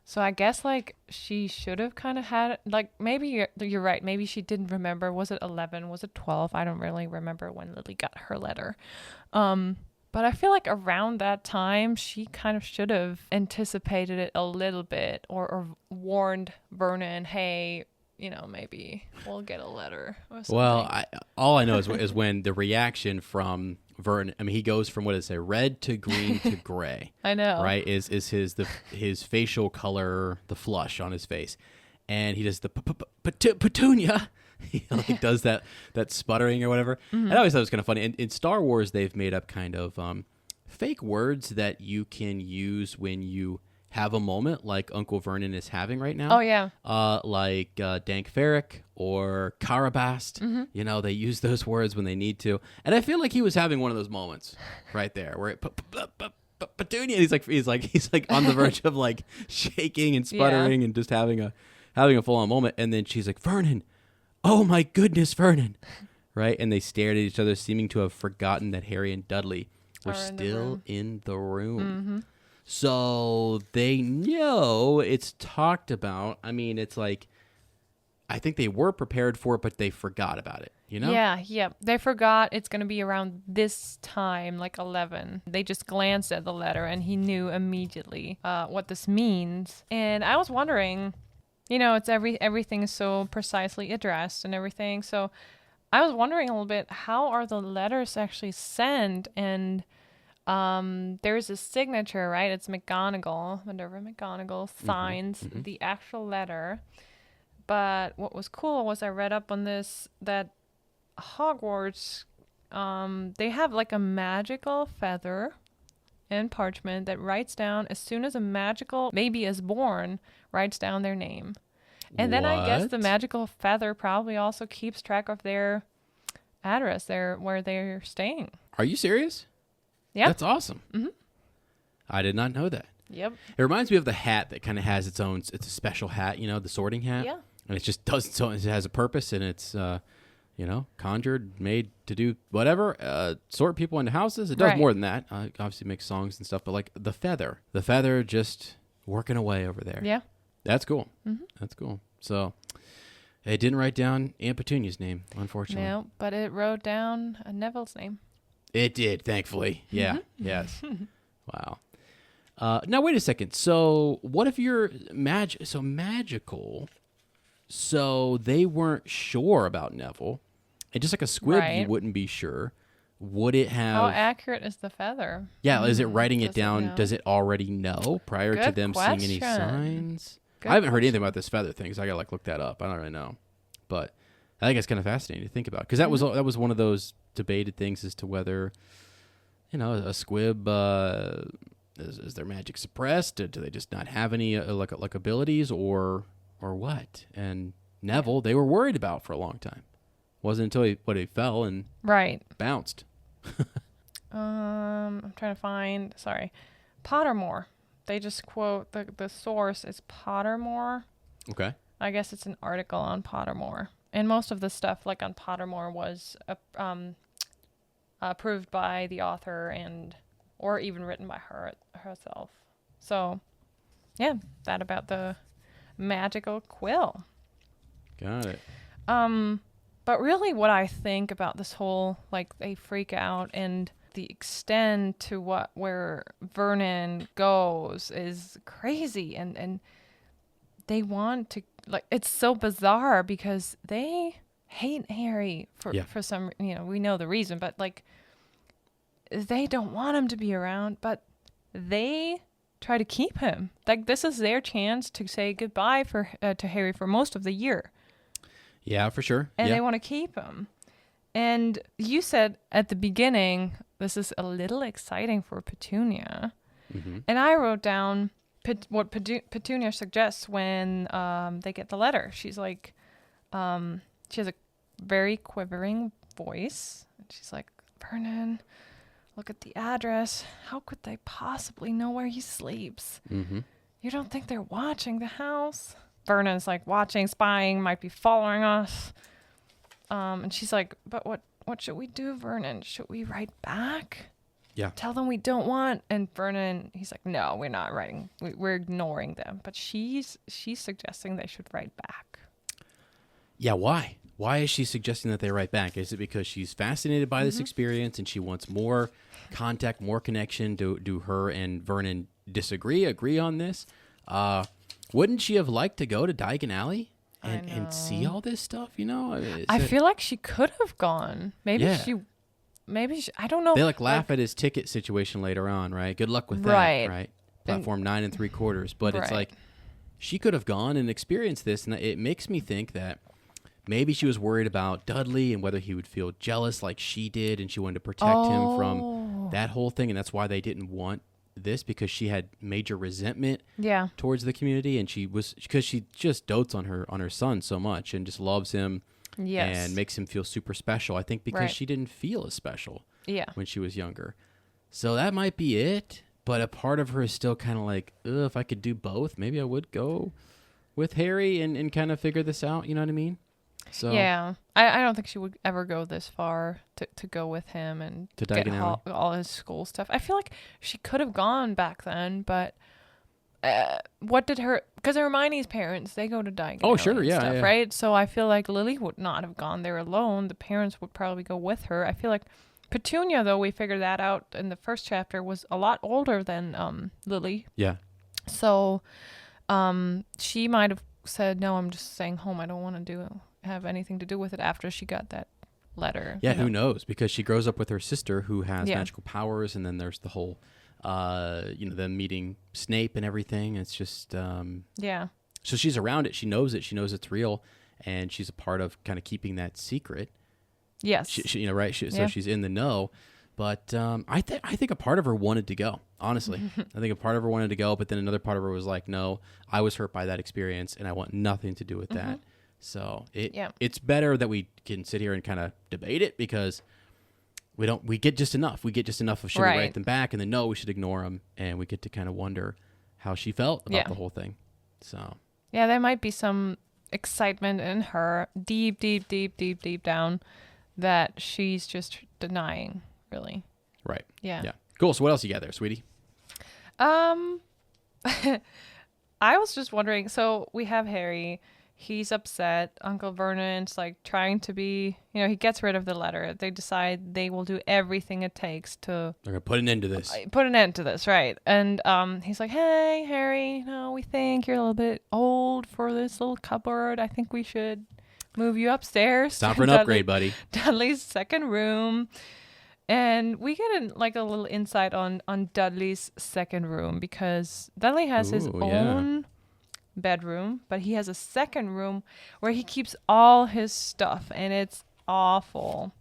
So I guess, like, she should have kind of had, like, maybe you're right. Maybe she didn't remember. Was it 11? Was it 12? I don't really remember when Lily got her letter. But I feel like around that time, she kind of should have anticipated it a little bit or warned Vernon, hey, maybe we'll get a letter or something. Well, all I know is when the reaction from Vernon, I mean, he goes from, what did it say, red to green to gray. I know. Right? Is his facial color, the flush on his face. And he does the Petunia. He like does that sputtering or whatever. I always thought it was kind of funny. In Star Wars, they've made up kind of fake words that you can use when you have a moment like Uncle Vernon is having right now. Oh, yeah. Like Dank Farrik or Carabast. They use those words when they need to. And I feel like he was having one of those moments right there where Petunia, he's like on the verge of like shaking and sputtering and just having a full-on moment. And then she's like, Vernon, oh my goodness, Vernon. Right? And they stared at each other, seeming to have forgotten that Harry and Dudley were still in the room. So they know it's talked about. I mean, it's like, I think they were prepared for it, but they forgot about it, Yeah. They forgot it's going to be around this time, like 11. They just glanced at the letter and he knew immediately what this means. And I was wondering, it's everything is so precisely addressed and everything. So I was wondering a little bit, how are the letters actually sent? And there's a signature, right? It's McGonagall. Minerva McGonagall signs the actual letter. But what was cool was I read up on this, that Hogwarts, they have like a magical feather and parchment that writes down, as soon as a magical baby is born, writes down their name. And then I guess the magical feather probably also keeps track of their address, where they're staying. Are you serious? Yeah. That's awesome. I did not know that. Yep. It reminds me of the hat that kind of has its own, it's a special hat, you know, the sorting hat. Yeah. And it just does, so it has a purpose, and it's, you know, conjured, made to do whatever, sort people into houses. It does more than that. Obviously makes songs and stuff, but like the feather just working away over there. Yeah. That's cool. That's cool. So it didn't write down Aunt Petunia's name, unfortunately. No, but it wrote down Neville's name. It did, thankfully. Yeah. Yes. Wow. Now, wait a second. So what if you're magical? So they weren't sure about Neville. And just like a squib, you wouldn't be sure. Would it have... How accurate is the feather? Yeah, is it writing it down? Does it already know prior to them seeing any signs? I haven't heard anything about this feather thing, so I gotta look that up. I don't really know. But I think it's kind of fascinating to think about. Because that was one of those debated things as to whether, you know, a squib... is their magic suppressed? Do they just not have any like abilities, or what? And Neville, they were worried about for a long time. Wasn't until he fell and bounced. I'm trying to find. Sorry, Pottermore. They just quote the source is Pottermore. Okay. I guess it's an article on Pottermore, and most of the stuff like on Pottermore was approved by the author or even written by herself. So, yeah, that about the magical quill. Got it. But really what I think about this whole, like, they freak out and the extent to where Vernon goes is crazy. And they want to, like, it's so bizarre because they hate Harry for some, you know, we know the reason, but, like, they don't want him to be around, but they try to keep him. Like, this is their chance to say goodbye to Harry for most of the year. Yeah, for sure. And they want to keep him. And you said at the beginning, this is a little exciting for Petunia. And I wrote down what Petunia suggests when they get the letter. She's like, she has a very quivering voice. And she's like, Vernon, look at the address. How could they possibly know where he sleeps? You don't think they're watching the house? Vernon's like, watching, spying, might be following us. And she's like, but what should we do, Vernon? Should we write back? Yeah. Tell them we don't want. And Vernon, he's like, no, we're not writing. We're ignoring them. But she's suggesting they should write back. Yeah, why? Why is she suggesting that they write back? Is it because she's fascinated by this experience and she wants more contact, more connection? Do her and Vernon agree on this? Wouldn't she have liked to go to Diagon Alley and see all this stuff, you know? I feel like she could have gone. Maybe she, I don't know. They laugh at his ticket situation later on, right? Good luck with that, right? Platform 9 3/4. But it's like, she could have gone and experienced this. And it makes me think that maybe she was worried about Dudley and whether he would feel jealous like she did. And she wanted to protect him from that whole thing. And that's why they didn't want this, because she had major resentment towards the community, and because she just dotes on her son so much and just loves him and makes him feel super special. I think because she didn't feel as special when she was younger. So that might be it, but a part of her is still kind of like, if I could do both, maybe I would go with Harry and kind of figure this out, you know what I mean? So yeah, I don't think she would ever go this far to go with him and to get all his school stuff. I feel like she could have gone back then, but what did because Hermione's parents, they go to Diagon Alley stuff, right? So I feel like Lily would not have gone there alone. The parents would probably go with her. I feel like Petunia, though, we figured that out in the first chapter, was a lot older than Lily. Yeah. So she might have said, no, I'm just staying home. I don't want to have anything to do with it after she got that letter. Yeah, who knows? Because she grows up with her sister who has Yeah. magical powers, and then there's the whole, them meeting Snape and everything. It's just, Yeah. so she's around it. She knows it. She knows it's real, and she's a part of kind of keeping that secret. Yes. She right? So Yeah. she's in the know. But I think a part of her wanted to go, honestly. I think a part of her wanted to go, but then another part of her was like, no, I was hurt by that experience, and I want nothing to do with that. So it's better that we can sit here and kind of debate it, because we get just enough. We get just enough of should we write them back, and then no, we should ignore them, and we get to kind of wonder how she felt about the whole thing. So yeah, there might be some excitement in her deep down that she's just denying. Really. Right. Yeah. Cool. So what else you got there, sweetie? I was just wondering, so we have Harry, he's upset, Uncle Vernon's like trying to be, he gets rid of the letter. They decide they will do everything it takes to They're going to put an end to this. Put an end to this, right? And he's like, hey, Harry, we think you're a little bit old for this little cupboard. I think we should move you upstairs. Time for an upgrade, buddy. Dudley's second room. And we get a little insight on Dudley's second room, because Dudley has his own bedroom, but he has a second room where he keeps all his stuff, and it's awful.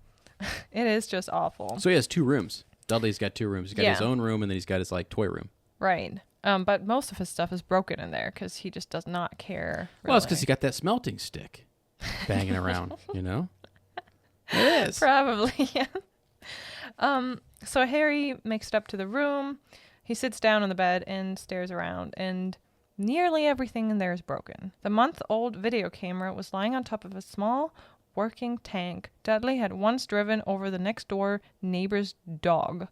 It is just awful. So he has 2 rooms. Dudley's got 2 rooms. He's got his own room, and then he's got his toy room. Right. But most of his stuff is broken in there because he just does not care. Really. Well, it's because he got that smelting stick banging around, It is. Probably, yeah. So Harry makes it up to the room. He sits down on the bed and stares around, and nearly everything in there is broken. The month-old video camera was lying on top of a small working tank Dudley had once driven over the next-door neighbor's dog.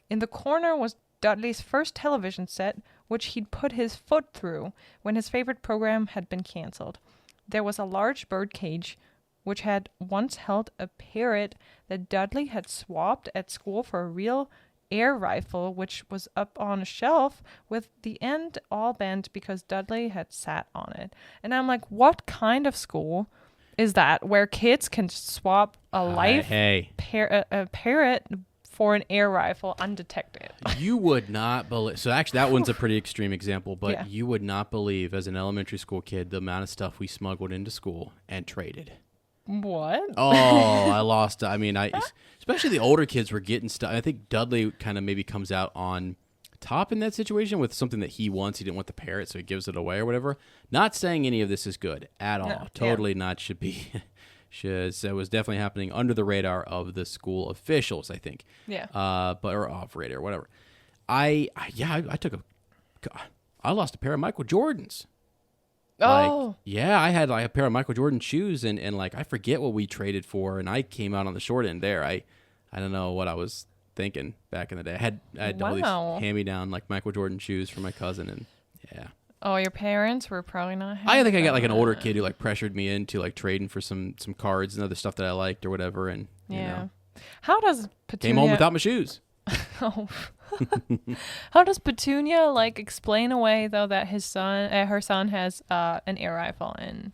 In the corner was Dudley's first television set, which he'd put his foot through when his favorite program had been canceled. There was a large bird cage, which had once held a parrot that Dudley had swapped at school for a real air rifle, which was up on a shelf with the end all bent because Dudley had sat on it. And I'm like, what kind of school is that where kids can swap a a parrot for an air rifle undetected? You would not believe. So actually, that one's a pretty extreme example, but you would not believe, as an elementary school kid, the amount of stuff we smuggled into school and traded. What? Oh, I lost. I mean, especially the older kids were getting stuff. I think Dudley kind of maybe comes out on top in that situation with something that he wants. He didn't want the parrot, so he gives it away or whatever. Not saying any of this is good at all. No, totally not. Should be. It was definitely happening under the radar of the school officials, I think. Yeah. Or off radar, whatever. I lost a pair of Michael Jordans. Oh. I had a pair of Michael Jordan shoes, and I forget what we traded for, and I came out on the short end there. I don't know what I was thinking back in the day. I had all these hand-me-down Michael Jordan shoes for my cousin, and yeah. Oh, your parents were probably not happy. I think I got an older kid who pressured me into trading for some cards and other stuff that I liked or whatever, and How does Petunia came home without my shoes? Oh. How does Petunia explain away though that her son has an air rifle in?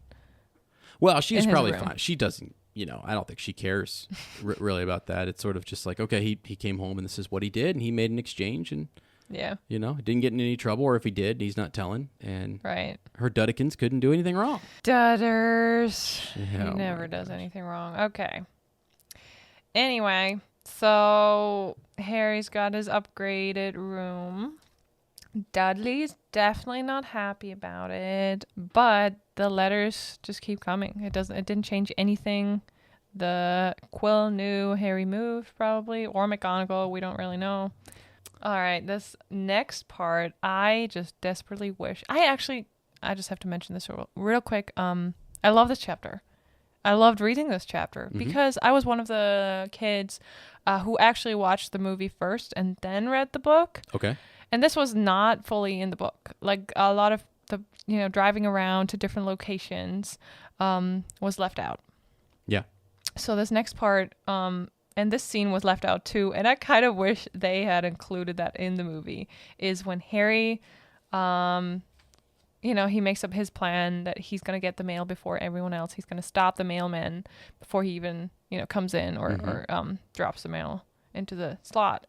Well, she's probably fine. She doesn't. I don't think she cares really about that. It's sort of just okay, he came home and this is what he did, and he made an exchange, and didn't get in any trouble, or if he did, he's not telling. And her Duddikins couldn't do anything wrong. Dudders. He never does anything wrong. Okay. Anyway, so Harry's got his upgraded room. Dudley's definitely not happy about it, but the letters just keep coming. It didn't change anything. The Quill knew Harry moved probably, or McGonagall, we don't really know. All right, this next part, I just desperately wish. I just have to mention this real quick. I love this chapter. I loved reading this chapter because I was one of the kids who actually watched the movie first and then read the book. Okay. And this was not fully in the book. A lot of the, driving around to different locations was left out. Yeah. So this next part, and this scene was left out too, and I kind of wish they had included that in the movie, is when Harry, he makes up his plan that he's going to get the mail before everyone else. He's going to stop the mailman before he even, comes in or drops the mail into the slot.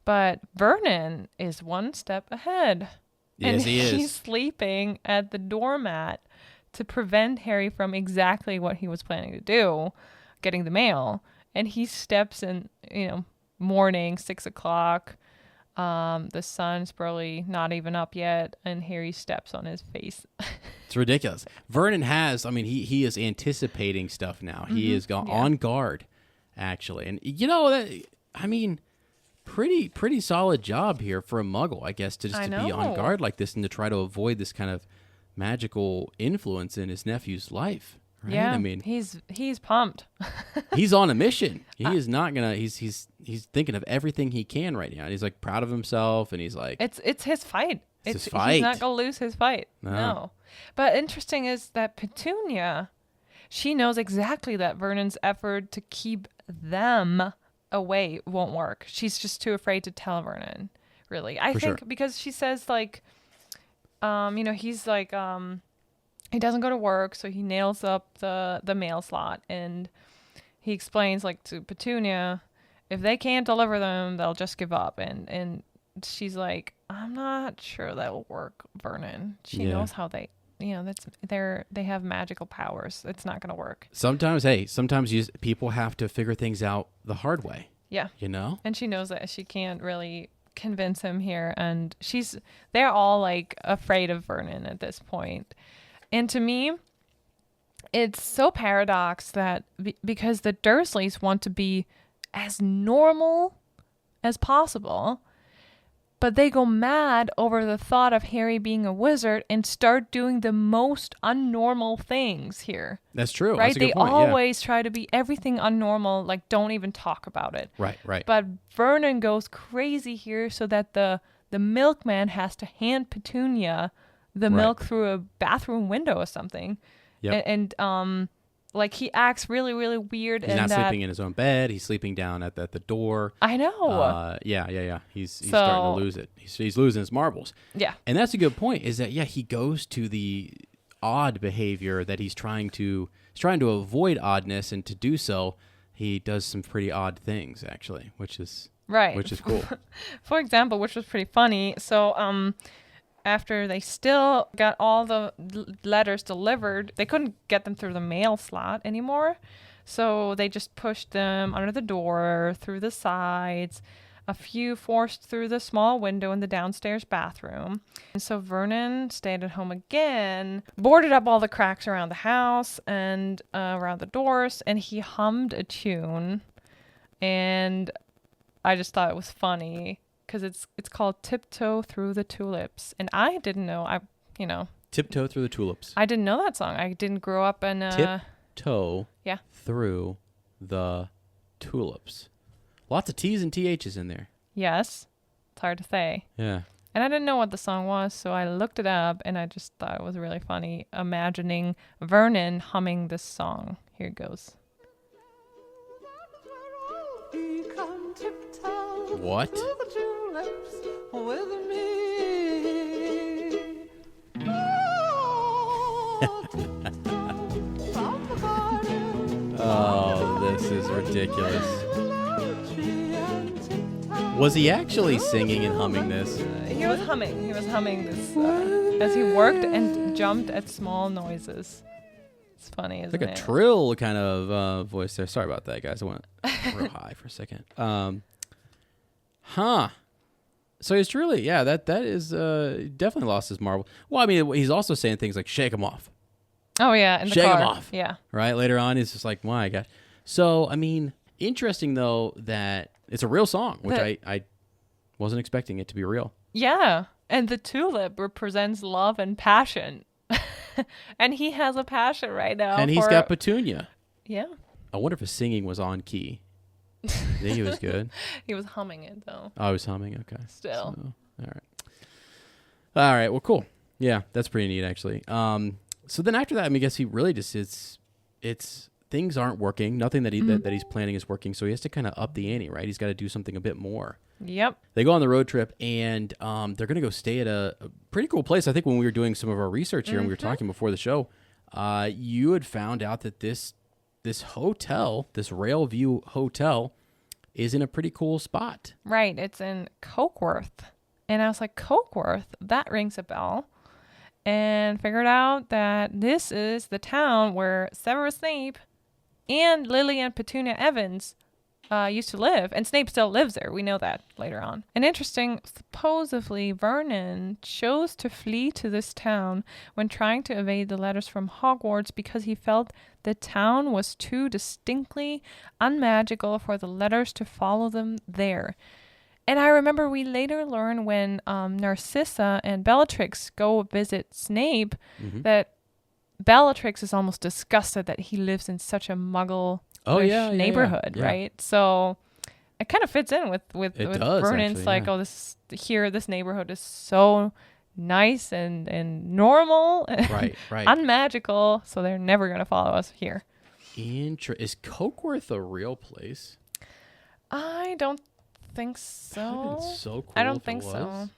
But Vernon is one step ahead. Yes, he is. He's sleeping at the doormat to prevent Harry from exactly what he was planning to do, getting the mail. And he steps in, morning, 6 o'clock. The sun's probably not even up yet, and Harry steps on his face. It's ridiculous. Vernon has, he is anticipating stuff now. He is on guard, actually. And, pretty solid job here for a muggle, I guess, to be on guard like this and to try to avoid this kind of magical influence in his nephew's life. Right? Yeah, he's pumped. He's on a mission. He is not gonna. He's thinking of everything he can right now. And he's like proud of himself, and he's like, it's his fight. It's his fight. He's not gonna lose his fight. No. But interesting is that Petunia, she knows exactly that Vernon's effort to keep them away won't work. She's just too afraid to tell Vernon. Really, I think because she says like, he's like he doesn't go to work, so he nails up the mail slot, and he explains like to Petunia, if they can't deliver them, they'll just give up. And she's like, I'm not sure that will work, Vernon. She knows how they, they have magical powers. It's not gonna work. Sometimes people have to figure things out the hard way. Yeah. And she knows that she can't really convince him here, and they're all like afraid of Vernon at this point. And to me, it's so paradox that because the Dursleys want to be as normal as possible, but they go mad over the thought of Harry being a wizard and start doing the most unnormal things here. That's true. Right? That's a good they point. always try to be everything unnormal, like don't even talk about it. Right. But Vernon goes crazy here so that the milkman has to hand Petunia the milk through a bathroom window or something. Yep. And like he acts really, really weird. He's not sleeping in his own bed. He's sleeping down at the door. I know. Yeah. He's starting to lose it. He's losing his marbles. Yeah. And that's a good point, is that, he goes to the odd behavior that he's trying to avoid oddness, and to do so, he does some pretty odd things, actually, which is cool. For example, which was pretty funny. So, after they still got all the letters delivered, they couldn't get them through the mail slot anymore. So they just pushed them under the door, through the sides, a few forced through the small window in the downstairs bathroom. And so Vernon stayed at home again, boarded up all the cracks around the house and around the doors, and he hummed a tune. And I just thought it was funny, because it's called Tiptoe Through the Tulips. And I didn't know, Tiptoe Through the Tulips. I didn't know that song. I didn't grow up in... Tiptoe Through the Tulips. Lots of T's and TH's in there. Yes. It's hard to say. Yeah. And I didn't know what the song was, so I looked it up, and I just thought it was really funny imagining Vernon humming this song. Here it goes. What? Oh, this is ridiculous. Was he actually singing and humming this? He was humming. He was humming this as he worked and jumped at small noises. It's funny, isn't it? Like a trill kind of voice there. Sorry about that, guys. I went real high for a second. So he's truly, that is definitely lost his marble. Well, I mean, he's also saying things like "shake him off." Oh yeah, in the shake car. him off. Yeah. Right later on, he's just like, "My God." So I mean, interesting though that it's a real song, which I wasn't expecting it to be real. Yeah, and the tulip represents love and passion, and he has a passion right now. And he's got Petunia. Yeah. I wonder if his singing was on key. I think he was good. He was humming it though. Oh, he was humming. Okay. Still. So, all right. Well, cool. Yeah, that's pretty neat actually. So then after that, I mean, I guess he really just it's things aren't working. Nothing that that he's planning is working. So he has to kind of up the ante, right? He's got to do something a bit more. Yep. They go on the road trip, and they're going to go stay at a pretty cool place. I think when we were doing some of our research here and we were talking before the show, you had found out that this hotel, this Railview Hotel, is in a pretty cool spot. Right. It's in Cokeworth. And I was like, Cokeworth? That rings a bell. And figured out that this is the town where Severus Snape and Lily and Petunia Evans used to live. And Snape still lives there. We know that later on. And interesting, supposedly Vernon chose to flee to this town when trying to evade the letters from Hogwarts because he felt the town was too distinctly unmagical for the letters to follow them there. And I remember we later learn when Narcissa and Bellatrix go visit Snape that Bellatrix is almost disgusted that he lives in such a muggle neighborhood, right? So it kind of fits in with Vernon's actually, this neighborhood is so nice and normal, right, unmagical, so they're never going to follow us here. Is Cokeworth a real place? I don't think so. So cool. I don't think so.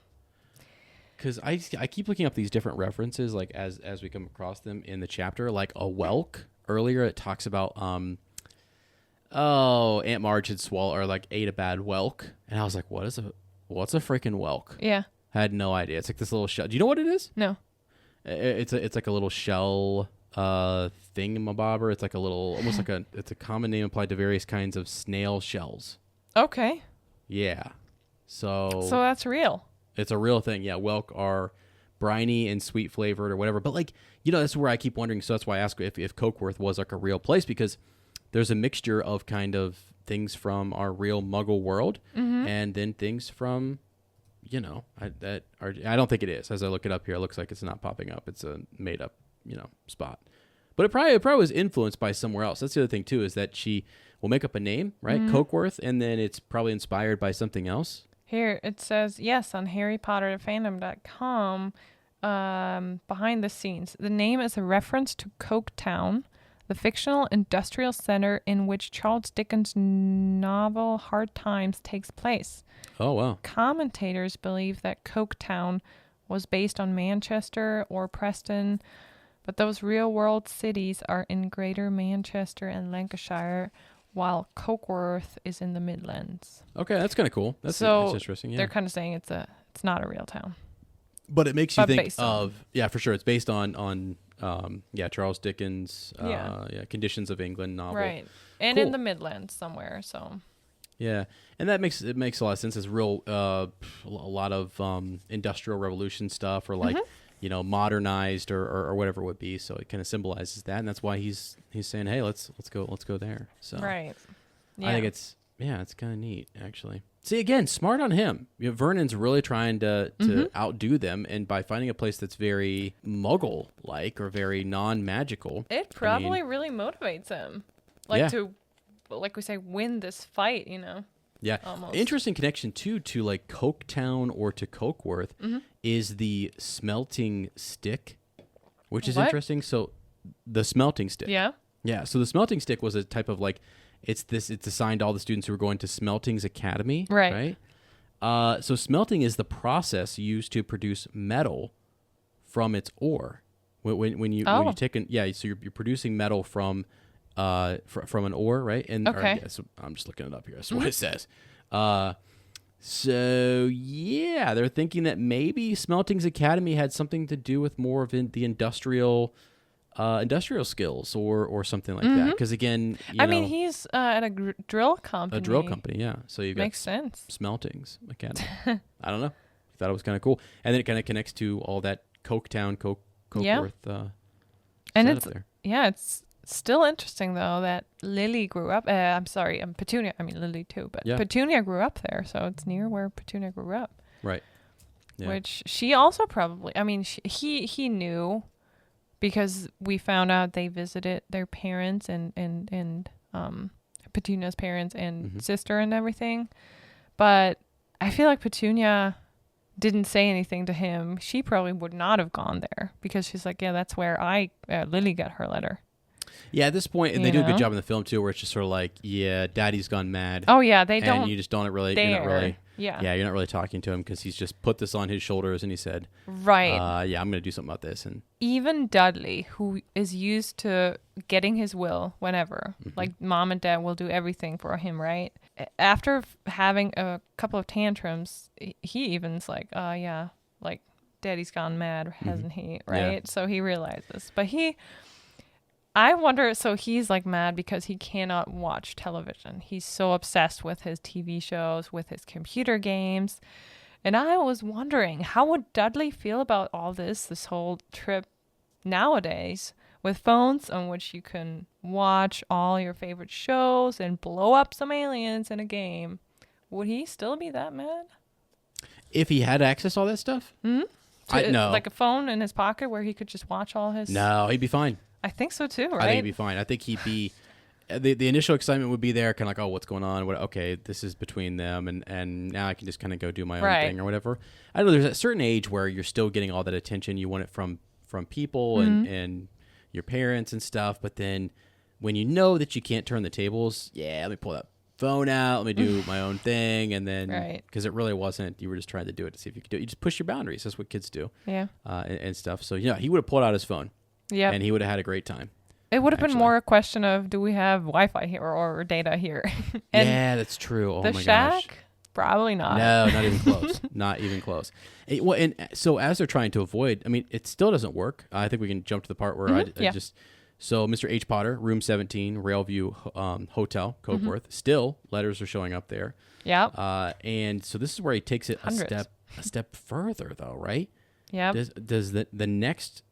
Because I keep looking up these different references, like as we come across them in the chapter, like a whelk. Earlier, it talks about Aunt Marge had swallowed or like ate a bad whelk, and I was like, what's a freaking whelk? Yeah. I had no idea. It's like this little shell. Do you know what it is? No. It's like a little shell thingamabobber. It's like a little, almost like it's a common name applied to various kinds of snail shells. Okay. Yeah. So that's real. It's a real thing. Yeah. Whelk are briny and sweet flavored or whatever. But like, that's where I keep wondering. So that's why I ask if Cokeworth was like a real place, because there's a mixture of kind of things from our real muggle world and then things from, I don't think it is. As I look it up here, it looks like it's not popping up. It's a made up, spot. But it probably was influenced by somewhere else. That's the other thing too, is that she will make up a name, right? Cokeworth, and then it's probably inspired by something else. Here it says, yes, on harrypotterfandom.com, behind the scenes. The name is a reference to Coketown, the fictional industrial center in which Charles Dickens' novel Hard Times takes place. Oh, wow. Commentators believe that Coketown was based on Manchester or Preston, but those real-world cities are in Greater Manchester and Lancashire, while Cokeworth is in the Midlands. Okay, that's kind of cool. That's interesting. Yeah. They're kind of saying it's not a real town. But it makes you think of, for sure. It's based on Charles Dickens, Conditions of England novel. Right. And cool. in the Midlands somewhere, so. Yeah. And that makes a lot of sense. It's real, a lot of Industrial Revolution stuff, or like, modernized or whatever it would be. So it kind of symbolizes that. And that's why he's saying, hey, let's go there. So right. Yeah. I think it's kind of neat, actually. See, again, smart on him. Vernon's really trying to outdo them, and by finding a place that's very Muggle-like or very non-magical. It probably really motivates him, to, like we say, win this fight, Yeah. Almost. Interesting connection, too, to like Coketown or to Cokeworth is the smelting stick, which is interesting. So the smelting stick. Yeah. Yeah. So the smelting stick was a type of like, it's assigned to all the students who were going to Smelting's Academy. Right. So smelting is the process used to produce metal from its ore. When you take so you're producing metal from an ore, right? And I'm just looking it up here. That's what it says. So yeah, they're thinking that maybe Smelting's Academy had something to do with more of the industrial skills or something like that. Because again, he's at a drill company. A drill company, yeah. So you makes sense. Smelting's Academy. I don't know. I thought it was kind of cool, and then it kind of connects to all that Coketown, Cokeworth. And it's still interesting though that Lily grew up. Petunia. I mean Lily too, but Petunia grew up there, so it's near where Petunia grew up. Right. Yeah. Which she also probably. I mean, he knew. Because we found out they visited their parents and Petunia's parents and sister and everything. But I feel like Petunia didn't say anything to him. She probably would not have gone there because she's like, yeah, that's where Lily got her letter. Yeah, at this point, and they do a good job in the film too, where it's just sort of like, yeah, Daddy's gone mad. Oh yeah, they don't. And you just don't really, dare. you're not really, yeah, you're not really talking to him because he's just put this on his shoulders and he said, right, yeah, I'm gonna do something about this. And even Dudley, who is used to getting his will whenever, like mom and dad will do everything for him, right? After having a couple of tantrums, he even's like, yeah, like Daddy's gone mad, hasn't he? Right? Yeah. So he realizes, but I wonder, so he's like mad because he cannot watch television. He's so obsessed with his TV shows, with his computer games. And I was wondering, how would Dudley feel about all this whole trip nowadays with phones on which you can watch all your favorite shows and blow up some aliens in a game? Would he still be that mad? if he had access to all that stuff, no, like a phone in his pocket where he could just watch all his. No, he'd be fine. I think so too, right? I think he'd be fine. I think he'd be. The initial excitement would be there, kind of like, oh, what's going on? Okay, this is between them, and now I can just kind of go do my own thing or whatever. I don't know. There's a certain age where you're still getting all that attention. You want it from people and your parents and stuff. But then when you know that you can't turn the tables, let me pull that phone out. Let me do my own thing, and then because it really wasn't. You were just trying to do it to see if you could do it. You just push your boundaries. That's what kids do. Yeah. And stuff. So he would have pulled out his phone. Yeah. And he would have had a great time. It would have been more a question of, do we have Wi-Fi here or data here? And yeah, that's true. Oh the my shack? gosh. Probably not. No, not even close. Not even close. And so as they're trying to avoid, I mean, it still doesn't work. I think we can jump to the part where I just... So Mr. H. Potter, room 17, Railview Hotel, Cokeworth. Still, letters are showing up there. Yeah. And so this is where he takes it a step further, though, right? Yeah. Does the next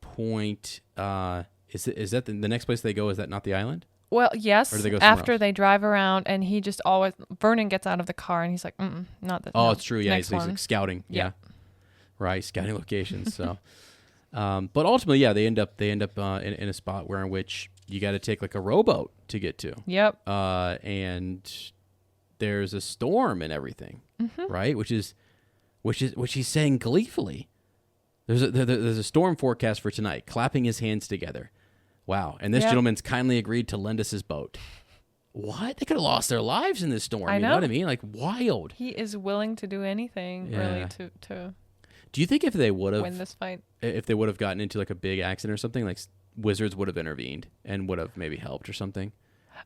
point... Is that the next place they go? Is that not the island? Well, yes. Or do they go after they drive around, and he just always Vernon gets out of the car, and he's like, not that. Oh, it's true. Yeah, he's like scouting. Yeah, right, scouting locations. So, but ultimately, they end up in a spot in which you got to take like a rowboat to get to. Yep. And there's a storm and everything, right? Which he's saying gleefully. There's a storm forecast for tonight. Clapping his hands together. Wow. And this gentleman's kindly agreed to lend us his boat. What? They could have lost their lives in this storm. You know what I mean? Like, wild. He is willing to do anything, really, to Do you think if they would have... win this fight? If they would have gotten into, like, a big accident or something, like, wizards would have intervened and would have maybe helped or something?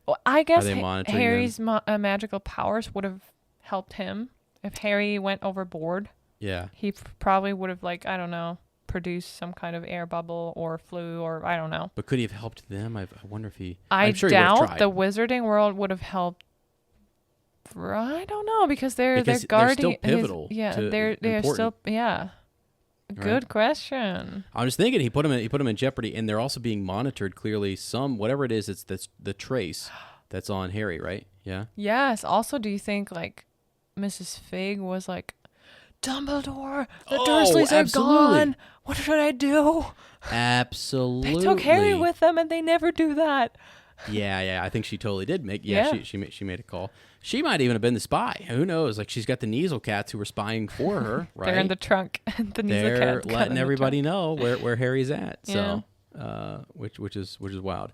Well, I guess Harry's magical powers would have helped him. If Harry went overboard, he probably would have, like, I don't know, produce some kind of air bubble or flu or I don't know. But could he have helped them? I wonder if he... I'm sure doubt the wizarding world would have helped. I don't know because they're guarding. They're still pivotal. They're still Good question. I'm just thinking he put him in jeopardy, and they're also being monitored. Clearly, whatever it is, that's the trace that's on Harry, right? Yeah. Yes. Also, do you think like Mrs. Fig was like, Dumbledore, the Dursleys are gone. What should I do? Absolutely. They took Harry with them, and they never do that. Yeah. I think she totally did make. She made a call. She might even have been the spy. Who knows? Like she's got the Kneasel cats who were spying for her. Right? They're in the trunk. The Kneasel cats. They're letting everybody know where Harry's at. So, which is wild.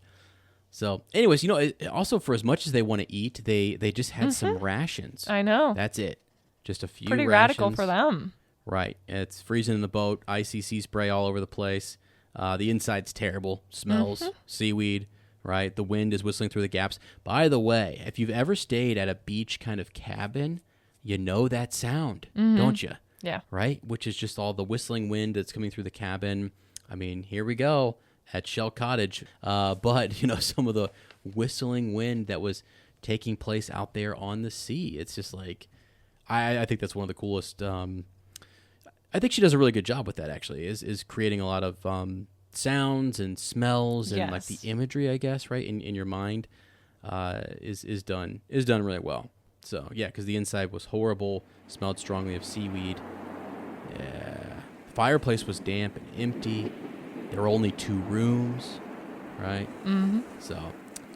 So, anyways, also for as much as they want to eat, they just had some rations. I know. That's it. Just a few Pretty rations. Radical for them. Right. It's freezing in the boat. Icy sea spray all over the place. The inside's terrible. Smells. Seaweed. Right. The wind is whistling through the gaps. By the way, if you've ever stayed at a beach kind of cabin, you know that sound, don't you? Yeah. Right? Which is just all the whistling wind that's coming through the cabin. I mean, here we go at Shell Cottage. But, some of the whistling wind that was taking place out there on the sea. It's just like... I think that's one of the coolest. I think she does a really good job with that. Actually, is creating a lot of sounds and smells and like the imagery. I guess right in your mind is done really well. So because the inside was horrible, smelled strongly of seaweed. Yeah, the fireplace was damp and empty. There were only 2 rooms, right? Mm-hmm. So,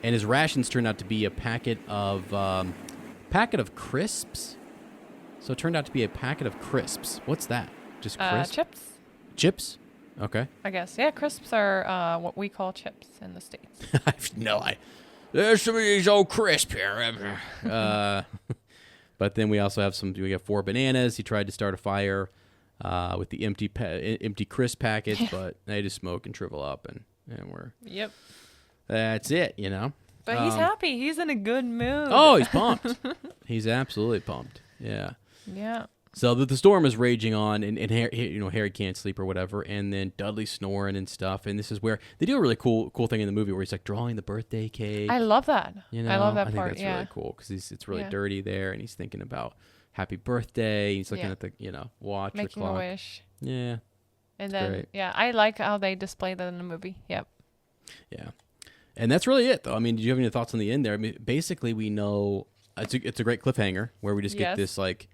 and his rations turned out to be a packet of crisps. So it turned out to be a packet of crisps. What's that? Just crisps? Chips. Chips? Okay. I guess. Yeah, crisps are what we call chips in the States. There's some of these old crisp here. But then we also have we have 4 bananas. He tried to start a fire with the empty crisp packets, but they just smoke and shrivel up, and we're... Yep. That's it, you know? But he's happy. He's in a good mood. Oh, he's pumped. He's absolutely pumped. Yeah. Yeah. So the storm is raging on, and Harry can't sleep or whatever, and then Dudley's snoring and stuff. And this is where they do a really cool thing in the movie where he's like drawing the birthday cake. I love that. You know, I love that I part. think that's really cool because it's really dirty there, and he's thinking about happy birthday. He's looking at the watch, making or clock. a wish. Yeah. And then great. I like how they display that in the movie. Yep. Yeah. And that's really it, though. I mean, did you have any thoughts on the end there? I mean, basically, we know it's a great cliffhanger where we just get this like,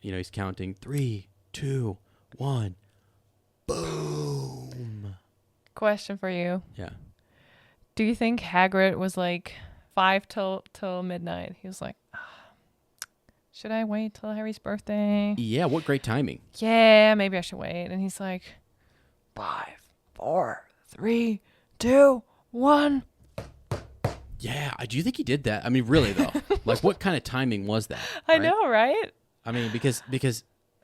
he's counting 3, 2, 1, boom. Question for you. Yeah. Do you think Hagrid was like 5 till midnight? He was like, should I wait till Harry's birthday? Yeah. What great timing. Yeah, maybe I should wait. And he's like, 5, 4, 3, 2, 1. Yeah. Do you think he did that? I mean, really though, like what kind of timing was that? I know, right? I mean, because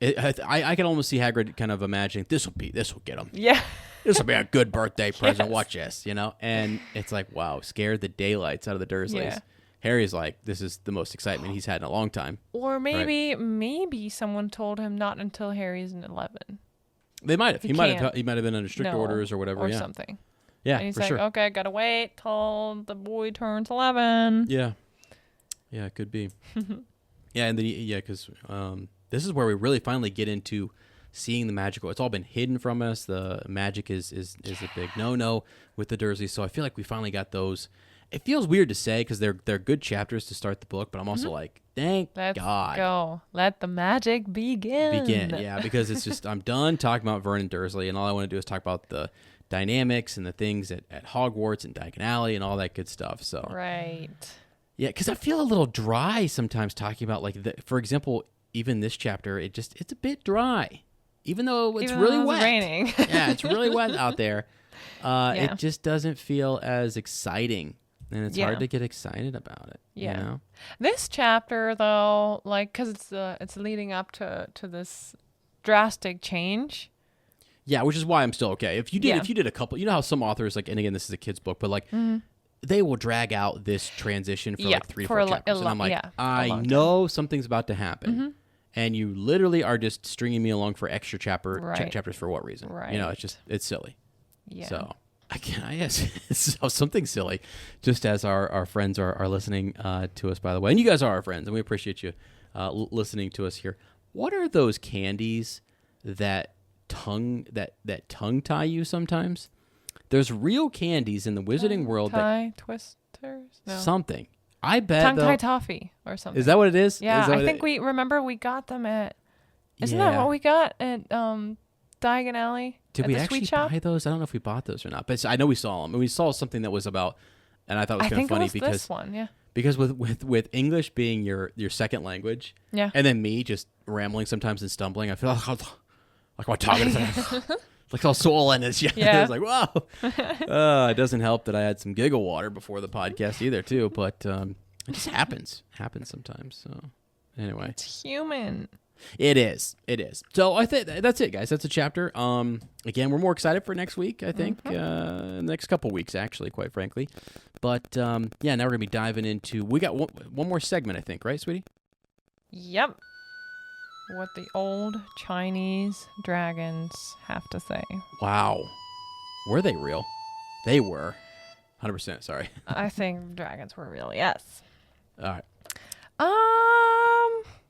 I can almost see Hagrid kind of imagining this will get him. Yeah. This will be a good birthday present. Yes. Watch this, and it's like, wow, scared the daylights out of the Dursleys. Yeah. Harry's like, this is the most excitement he's had in a long time. Or maybe someone told him not until Harry's in 11. They might have. He might have been under strict orders or whatever. Or something. Yeah, and he's for like, sure. okay, gotta wait till the boy turns 11. Yeah. Yeah, it could be. Yeah, and then because this is where we really finally get into seeing the magical. It's all been hidden from us. The magic is a big no with the Dursleys. So I feel like we finally got those. It feels weird to say because they're good chapters to start the book, but I'm also like, thank God. Let's go. Let the magic begin. Yeah, because it's just I'm done talking about Vernon Dursley, and all I want to do is talk about the dynamics and the things at Hogwarts and Diagon Alley and all that good stuff. So right. Yeah, because I feel a little dry sometimes talking about for example, even this chapter, it's a bit dry, even though it's really wet. It's raining. Yeah, it's really wet out there. It just doesn't feel as exciting, and it's hard to get excited about it. Yeah. You know? This chapter though, like, because it's leading up to this drastic change. Yeah, which is why I'm still okay. If you did a couple, how some authors and again, this is a kid's book, but they will drag out this transition for 3 or 4 chapters, and I'm like, I know something's about to happen, and you literally are just stringing me along for extra chapters for what reason? Right. It's silly. Yeah. So I guess something silly, just as our friends are listening to us, by the way, and you guys are our friends, and we appreciate you listening to us here. What are those candies that tongue tie you sometimes? There's real candies in the wizarding world twisters? No. Something. I bet tongue tie toffee or something. Is that what it is? Yeah, I think we got them at. Isn't that what we got at Diagon Alley? Did we actually buy those? I don't know if we bought those or not, but I know we saw them, and we saw something that was about, and I thought it was kind of funny because this one, yeah. Because with English being your second language, and then me just rambling sometimes and stumbling, I feel like I'm talking like all swollen. It's like, whoa. It doesn't help that I had some giggle water before the podcast either, too. But it just happens sometimes. So anyway, it's human. It is. So I think that's it, guys. That's a chapter. Again, we're more excited for next week. I think next couple weeks, actually, quite frankly. But now we're gonna be diving into. We got one more segment, I think, right, sweetie? Yep. What the old Chinese dragons have to say. Wow. Were they real? They were. 100%, sorry. I think dragons were real, yes. All right.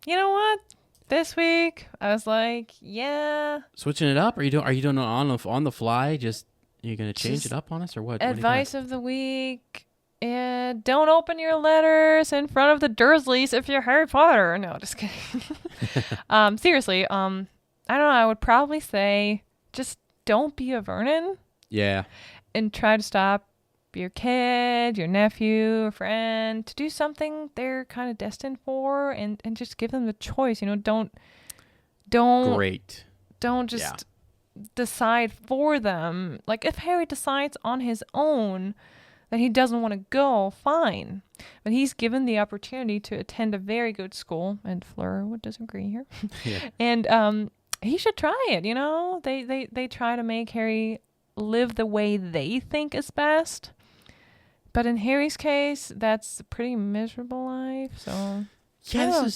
You know what? This week, I was like, yeah. Switching it up? Are you doing it on the fly? Just, you're going to change it up on us or what? Advice of the week. Don't open your letters in front of the Dursleys if you're Harry Potter. No, just kidding. Seriously, I don't know. I would probably say just don't be a Vernon. Yeah. And try to stop your kid, your nephew, or friend to do something they're kind of destined for, and just give them the choice. Don't Great. Don't just decide for them. Like, if Harry decides on his own that he doesn't want to go, fine. But he's given the opportunity to attend a very good school, and Fleur would disagree here. Yeah. And he should try it, you know? They try to make Harry live the way they think is best. But in Harry's case, that's a pretty miserable life, so... Yeah,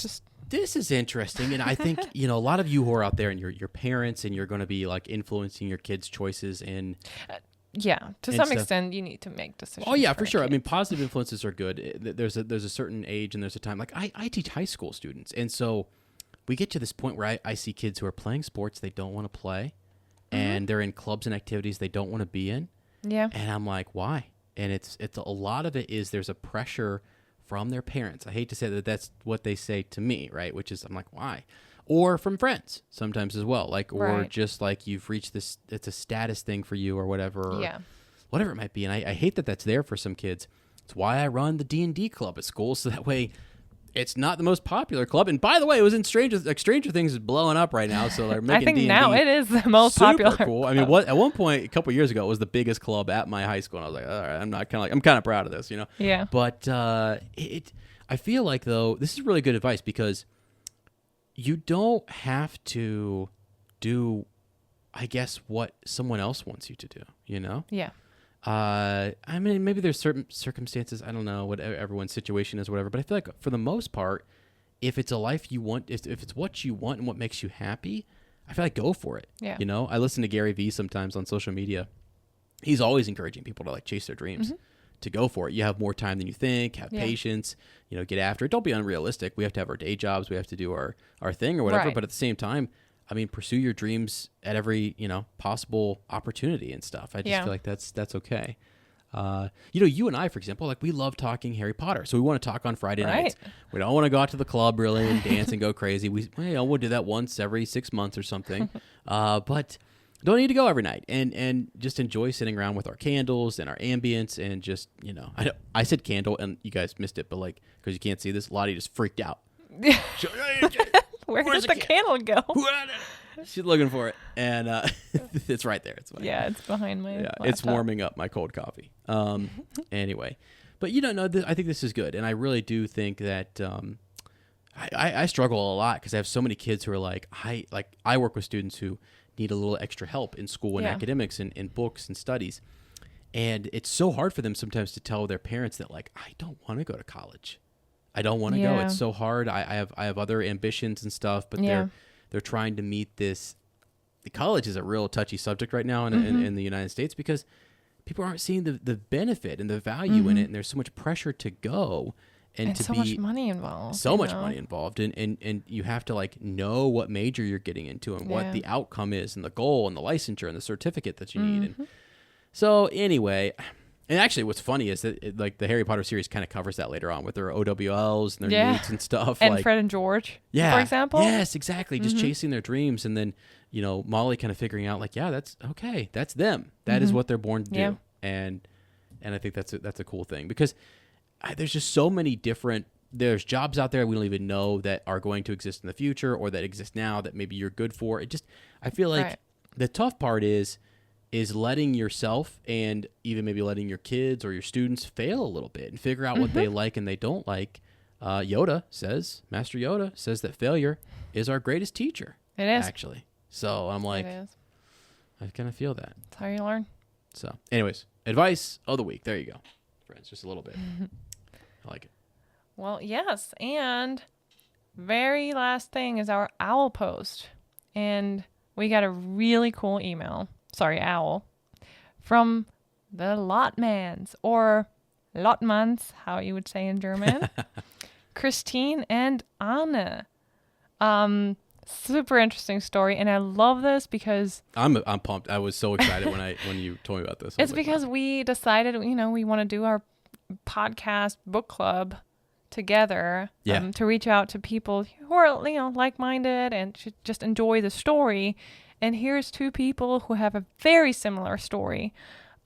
this is interesting, and I think, you know, a lot of you who are out there and you're parents and you're going to be, like, influencing your kids' choices and... Yeah, to some extent, you need to make decisions. Oh yeah, for sure. I mean, positive influences are good. There's a certain age and there's a time. Like I teach high school students, and so we get to this point where I see kids who are playing sports they don't want to play, and they're in clubs and activities they don't want to be in. Yeah. And I'm like, why? And it's a lot of it is there's a pressure from their parents. I hate to say that that's what they say to me, right? Which is I'm like, why? Or from friends sometimes as well, like, or just like you've reached this, it's a status thing for you or whatever, or whatever it might be. And I hate that that's there for some kids. It's why I run the D&D club at school, so that way it's not the most popular club. And by the way, it was in Stranger Things is blowing up right now, so they're making I think D&D now it is the most super popular. Cool. I mean, at one point a couple of years ago, it was the biggest club at my high school, and I was like, all right, I'm kind of proud of this, you know. Yeah. But I feel like though this is really good advice because you don't have to do, I guess, what someone else wants you to do, you know? Yeah. I mean, maybe there's certain circumstances, I don't know what everyone's situation is, whatever, but I feel like for the most part, if it's a life you want, if it's what you want and what makes you happy, I feel like go for it. Yeah. You know, I listen to Gary Vee sometimes on social media. He's always encouraging people to like chase their dreams. To go for it. You have more time than you think, have patience, you know, get after it. Don't be unrealistic. We have to have our day jobs. We have to do our thing or whatever. Right. But at the same time, I mean, pursue your dreams at every, you know, possible opportunity and stuff. I just feel like that's okay. You know, you and I, for example, like we love talking Harry Potter. So we want to talk on Friday nights. We don't want to go out to the club really and dance and go crazy. We'll do that once every 6 months or something. But don't need to go every night, and just enjoy sitting around with our candles and our ambience, and just, you know, I said candle and you guys missed it, but like, because you can't see this, Lottie just freaked out. Where did the candle go? She's looking for it, and it's right there. It's fine. Yeah, it's behind my laptop. It's warming up my cold coffee. Anyway, but you don't know. I think this is good, and I really do think that I struggle a lot because I have so many kids who are like I work with students who need a little extra help in school and academics and in books and studies. And it's so hard for them sometimes to tell their parents that like, I don't want to go to college. I don't want to go. It's so hard. I have other ambitions and stuff, but they're trying to meet this. The college is a real touchy subject right now in the United States because people aren't seeing the benefit and the value in it. And there's so much pressure to go. And to so much money involved. So much money involved. And you have to like know what major you're getting into and what the outcome is and the goal and the licensure and the certificate that you need. And so anyway, and actually what's funny is that like the Harry Potter series kind of covers that later on with their OWLs and their needs and stuff. And like, Fred and George, for example. Yes, exactly. Just chasing their dreams. And then, you know, Molly kind of figuring out like, yeah, that's okay. That's them. That is what they're born to do. And I think that's a cool thing because there's just so many different, there's jobs out there we don't even know that are going to exist in the future or that exist now that maybe you're good for. It just, I feel like the tough part is letting yourself and even maybe letting your kids or your students fail a little bit and figure out what they like and they don't like. Master Yoda says that failure is our greatest teacher. It is. Actually. So I'm like, I kind of feel that. That's how you learn. So anyways, advice of the week. There you go. Friends, just a little bit. I like it. Well, yes. And very last thing is our owl post. And we got a really cool email. Sorry, owl. From the Lotmans or Lotmans, how you would say in German. Christine and Anna. Super interesting story. And I love this because I'm pumped. I was so excited when you told me about this. It's because we decided, you know, we want to do our podcast book club together to reach out to people who are, you know, like-minded and should just enjoy the story. And here's two people who have a very similar story,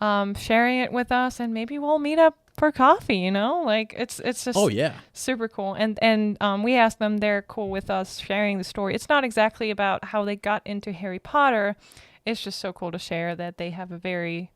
sharing it with us, and maybe we'll meet up for coffee, you know, like it's just super cool. And we asked them, they're cool with us sharing the story. It's not exactly about how they got into Harry Potter. it's just so cool to share that they have a very,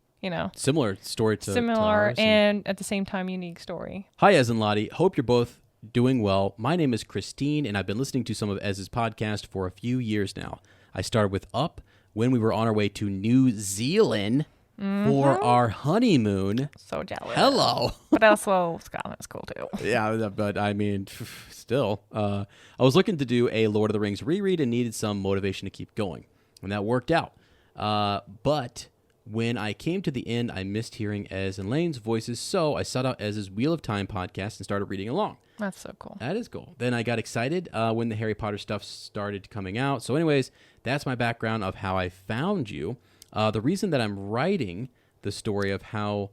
similar story to ours, and at the same time unique story. Hi, Ez and Lottie. Hope you're both doing well. My name is Christine, and I've been listening to some of Ez's podcast for a few years now. I started with Up when we were on our way to New Zealand for our honeymoon. So jealous. Hello. But also Scotland's cool too. Yeah, but I mean, still. I was looking to do a Lord of the Rings reread and needed some motivation to keep going, and that worked out. But when I came to the end, I missed hearing Ez and Lane's voices, so I sought out Ez's Wheel of Time podcast and started reading along. That's so cool. That is cool. Then I got excited when the Harry Potter stuff started coming out. So anyways, that's my background of how I found you. The reason that I'm writing the story of how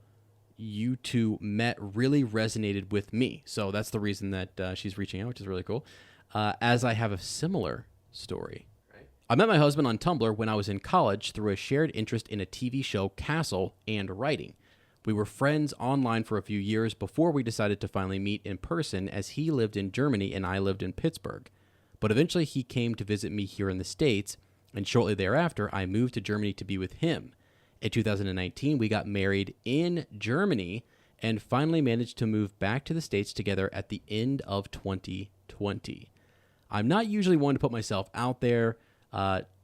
you two met really resonated with me. So that's the reason that she's reaching out, which is really cool, as I have a similar story. I met my husband on Tumblr when I was in college through a shared interest in a TV show, Castle, and writing. We were friends online for a few years before we decided to finally meet in person, as he lived in Germany and I lived in Pittsburgh. But eventually he came to visit me here in the States, and shortly thereafter I moved to Germany to be with him. In 2019, we got married in Germany and finally managed to move back to the States together at the end of 2020. I'm not usually one to put myself out there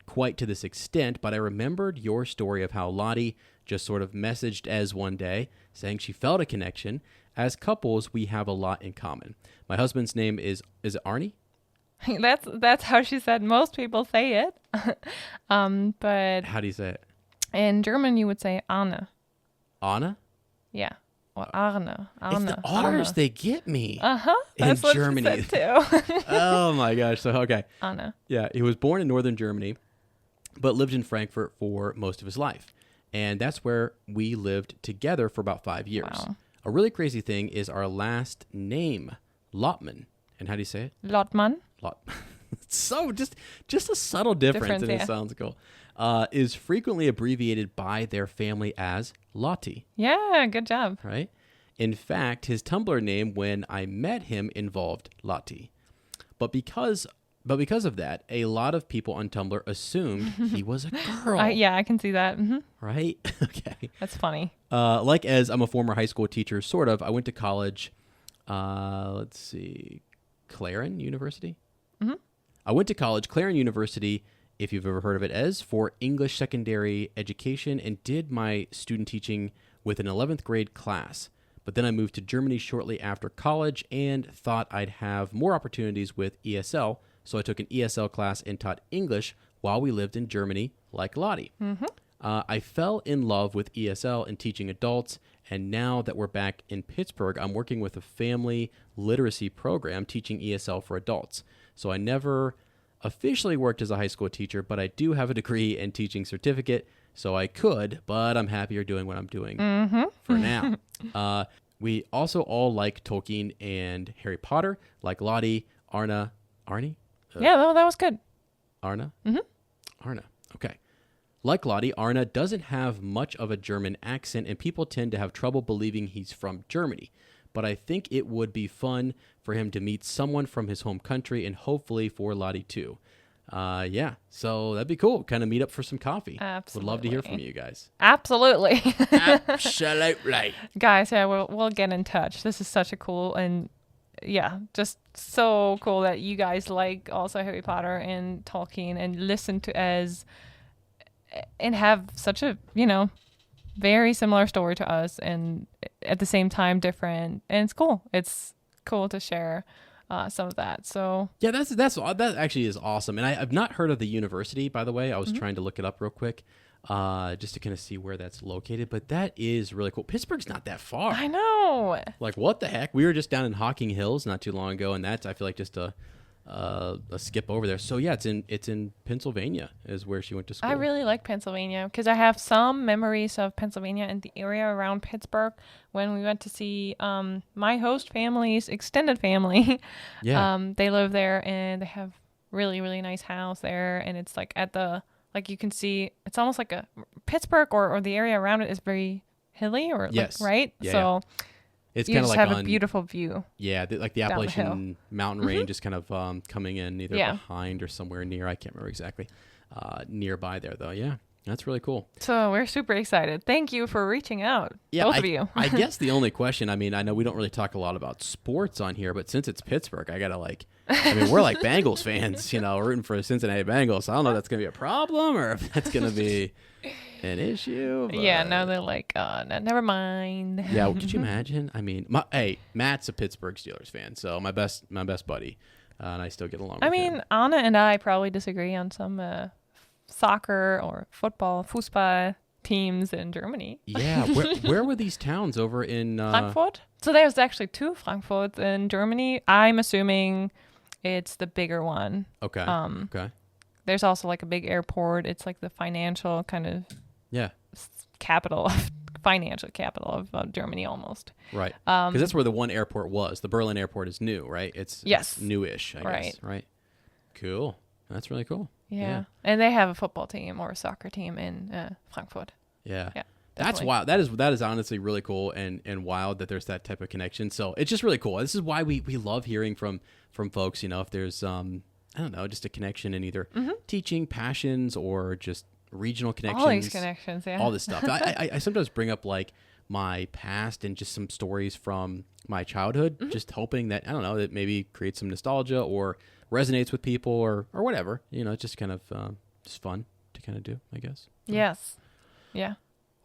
quite to this extent, but I remembered your story of how Lottie just sort of messaged Ez one day saying she felt a connection. As couples, we have a lot in common. My husband's name is it Arnie? That's how she said. Most people say it. But How do you say it? in German you would say Anne. Anna? Yeah. Or Arne. It's the R's they get me. That's in what Germany. she said too. Oh my gosh. So, okay. Anne. Yeah, he was born in northern Germany, but lived in Frankfurt for most of his life. And that's where we lived together for about 5 years. Wow. A really crazy thing is our last name, Lotman. And how do you say it? Lotman. So just a subtle difference, and it sounds cool. Is frequently abbreviated by their family as Lottie. Yeah, good job. Right? In fact, his Tumblr name when I met him involved Lottie. But because of that, a lot of people on Tumblr assumed he was a girl. Yeah, I can see that. Mm-hmm. Right? Okay. That's funny. Like Ez, I'm a former high school teacher, sort of. I went to college, let's see, Clarin University? Mm-hmm. I went to college, Clarin University, if you've ever heard of it, Ez, for English secondary education, and did my student teaching with an 11th grade class. But then I moved to Germany shortly after college and thought I'd have more opportunities with ESL, so I took an ESL class and taught English while we lived in Germany, like Lottie. Mm-hmm. I fell in love with ESL and teaching adults, and now that we're back in Pittsburgh, I'm working with a family literacy program teaching ESL for adults. So I never officially worked as a high school teacher, but I do have a degree and teaching certificate, so I could, but I'm happier doing what I'm doing for now. We also all like Tolkien and Harry Potter, like Lottie, Arnie? Yeah, that was good. Arna? Mm-hmm. Arna, okay. Like Lottie, Arna doesn't have much of a German accent, and people tend to have trouble believing he's from Germany. But I think it would be fun for him to meet someone from his home country, and hopefully for Lottie too. Yeah, so that'd be cool. Kind of meet up for some coffee. Absolutely. Would love to hear from you guys. Absolutely. Absolutely. Guys, yeah, we'll get in touch. This is such a cool and yeah, just so cool that you guys like also Harry Potter and Tolkien and listen to Ez and have such a, very similar story to us and at the same time different. And it's cool. It's cool to share some of that. So yeah, that actually is awesome. And I've not heard of the university, by the way. I was trying to look it up real quick just to kind of see where that's located. But that is really cool. Pittsburgh's not that far. I know. Like, what the heck? We were just down in Hocking Hills not too long ago, and that's, I feel like, just a skip over there. So yeah, it's in Pennsylvania is where she went to school. I really like Pennsylvania because I have some memories of Pennsylvania and the area around Pittsburgh when we went to see my host family's extended family. Yeah. They live there and they have really, really nice house there, and it's like you can see it's almost like a Pittsburgh or the area around it is very hilly or yes. right? Yeah, so yeah. It's you kind of just like have a beautiful view. Yeah, like the Appalachian mountain range is kind of coming in either Yeah. behind or somewhere near. I can't remember exactly. Nearby there, though. Yeah. That's really cool. So we're super excited. Thank you for reaching out, both of you. I guess the only question, I mean, I know we don't really talk a lot about sports on here, but since it's Pittsburgh, I got to we're like Bengals fans, rooting for the Cincinnati Bengals. So I don't know if that's going to be a problem or if that's going to be an issue. But... Yeah, no, they're like, no, never mind. Yeah, could you imagine? I mean, Matt's a Pittsburgh Steelers fan, so my best buddy, and I still get along with him. Anna and I probably disagree on some soccer or Fußball teams in Germany. Yeah, where were these towns over in Frankfurt? So there's actually 2 Frankfurts in Germany. I'm assuming it's the bigger one. Okay. Okay. There's also like a big airport. It's like the financial kind of financial capital of Germany almost. Right. Because that's where the one airport was. The Berlin airport is new, right? It's newish, I guess. Right. Cool. That's really cool. Yeah. And they have a football team or a soccer team in Frankfurt. Yeah. Yeah. That's wild. That is honestly really cool and wild that there's that type of connection. So it's just really cool. This is why we love hearing from folks, if there's I don't know, just a connection in either teaching passions or just regional connections. All these connections, yeah. All this stuff. I sometimes bring up like my past and just some stories from my childhood, just hoping that, I don't know, that maybe creates some nostalgia or resonates with people or whatever. It's just kind of just fun to kind of do, I guess. Yes. Yeah.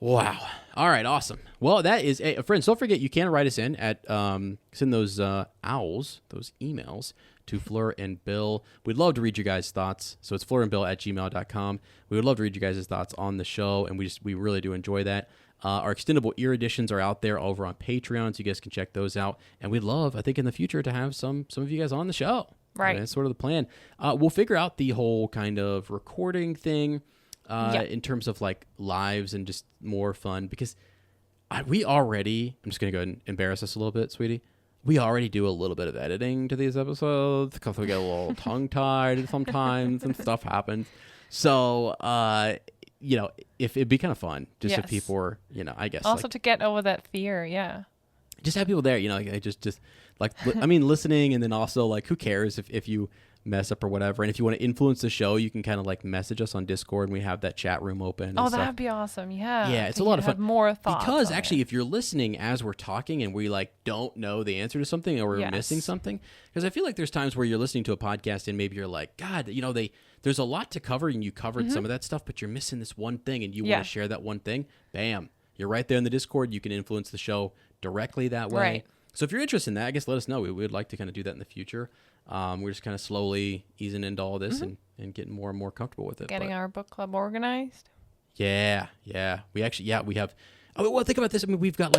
Wow. All right. Awesome. Well, that is friends. Don't forget, you can write us in at send those those emails to Fleur and Bill. We'd love to read your guys' thoughts. So it's fleurandbill@gmail.com. We would love to read your guys' thoughts on the show, and we really do enjoy that. Our extendable ear editions are out there over on Patreon, so you guys can check those out. And we'd love, I think, in the future to have some of you guys on the show. Right. That's sort of the plan. We'll figure out the whole kind of recording thing. In terms of like lives and just more fun, because we already, I'm just going to go ahead and embarrass us a little bit, sweetie. We already do a little bit of editing to these episodes because we get a little tongue tied sometimes and stuff happens. So, if it'd be kind of fun just if people were, I guess. Also to get over that fear. Yeah. Just have people there, just like, listening, and then also like, who cares if you mess up or whatever. And if you want to influence the show, you can kind of like message us on Discord, and we have that chat room open. Oh, that'd be awesome. Yeah. Yeah, it's a lot of fun. Have more thoughts. Because actually, if you're listening as we're talking and we like don't know the answer to something or we're missing something, because I feel like there's times where you're listening to a podcast and maybe you're like, God, there's a lot to cover and you covered some of that stuff, but you're missing this one thing and you want to share that one thing. Bam. You're right there in the Discord. You can influence the show directly that way. Right. So if you're interested in that, I guess let us know. We would like to kind of do that in the future. We're just kind of slowly easing into all this and getting more and more comfortable with it. Getting our book club organized. Yeah. We actually, we have. Oh, well, think about this. We've got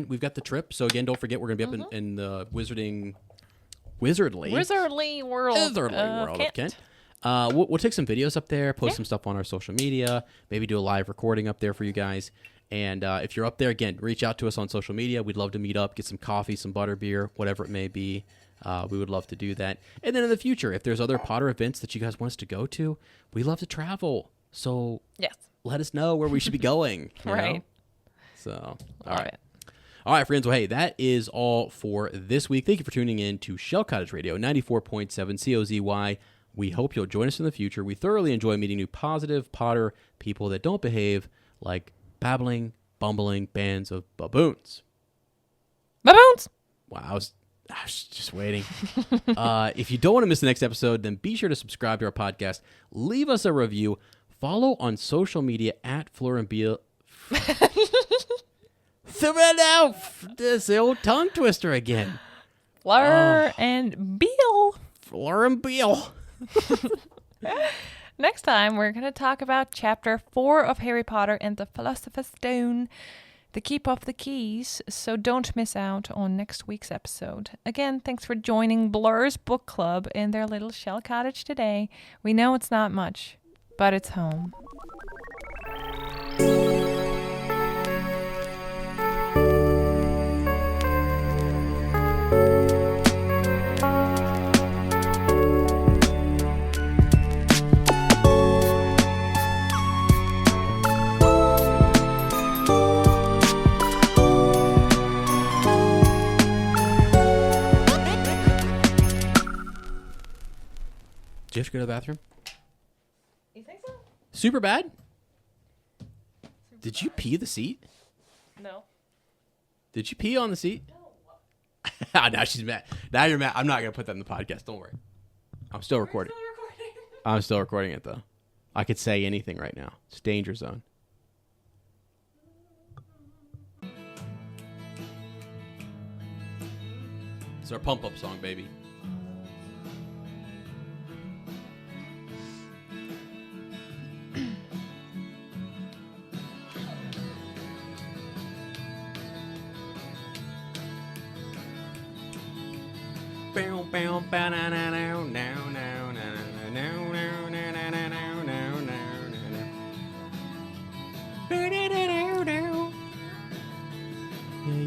we've got the trip. So again, don't forget, we're going to be up in the wizardly world of Kent. We'll take some videos up there, post some stuff on our social media, maybe do a live recording up there for you guys. And if you're up there, again, reach out to us on social media. We'd love to meet up, get some coffee, some butterbeer, whatever it may be. We would love to do that. And then in the future, if there's other Potter events that you guys want us to go to, we love to travel. So let us know where we should be going. Right. So, all right. All right, friends. Well, hey, that is all for this week. Thank you for tuning in to Shell Cottage Radio, 94.7 COZY. We hope you'll join us in the future. We thoroughly enjoy meeting new positive Potter people that don't behave like babbling, bumbling bands of baboons. Baboons! Wow, I was just waiting. If you don't want to miss the next episode, then be sure to subscribe to our podcast. Leave us a review. Follow on social media at fleurandbill. Now, this old tongue twister again. Fleur and Bill. Fleur and Bill. Next time, we're going to talk about Chapter 4 of Harry Potter and the Philosopher's Stone, the Keep of the Keys, so don't miss out on next week's episode. Again, thanks for joining Blur's Book Club in their little shell cottage today. We know it's not much, but it's home. Did you have to go to the bathroom? You think so? Super bad? Did you pee the seat? No. Did you pee on the seat? No. Now she's mad. Now you're mad. I'm not going to put that in the podcast. Don't worry. I'm still recording. I'm still recording it, though. I could say anything right now. It's danger zone. It's our pump-up song, baby.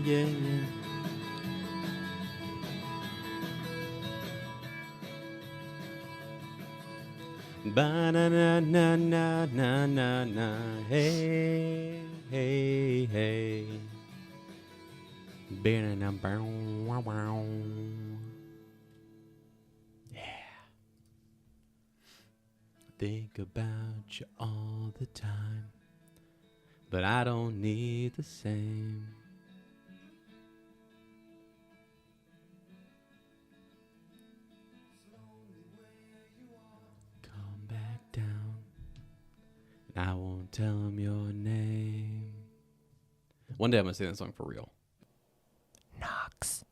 Yeah. Ba-na-na-na-na-na-na. Hey, hey, hey. Ba-na-na-bow-wow-wow. Yeah. Think about you all the time, but I don't need the same. Come back down, and I won't tell him your name. One day I'm going to sing that song for real. Knox.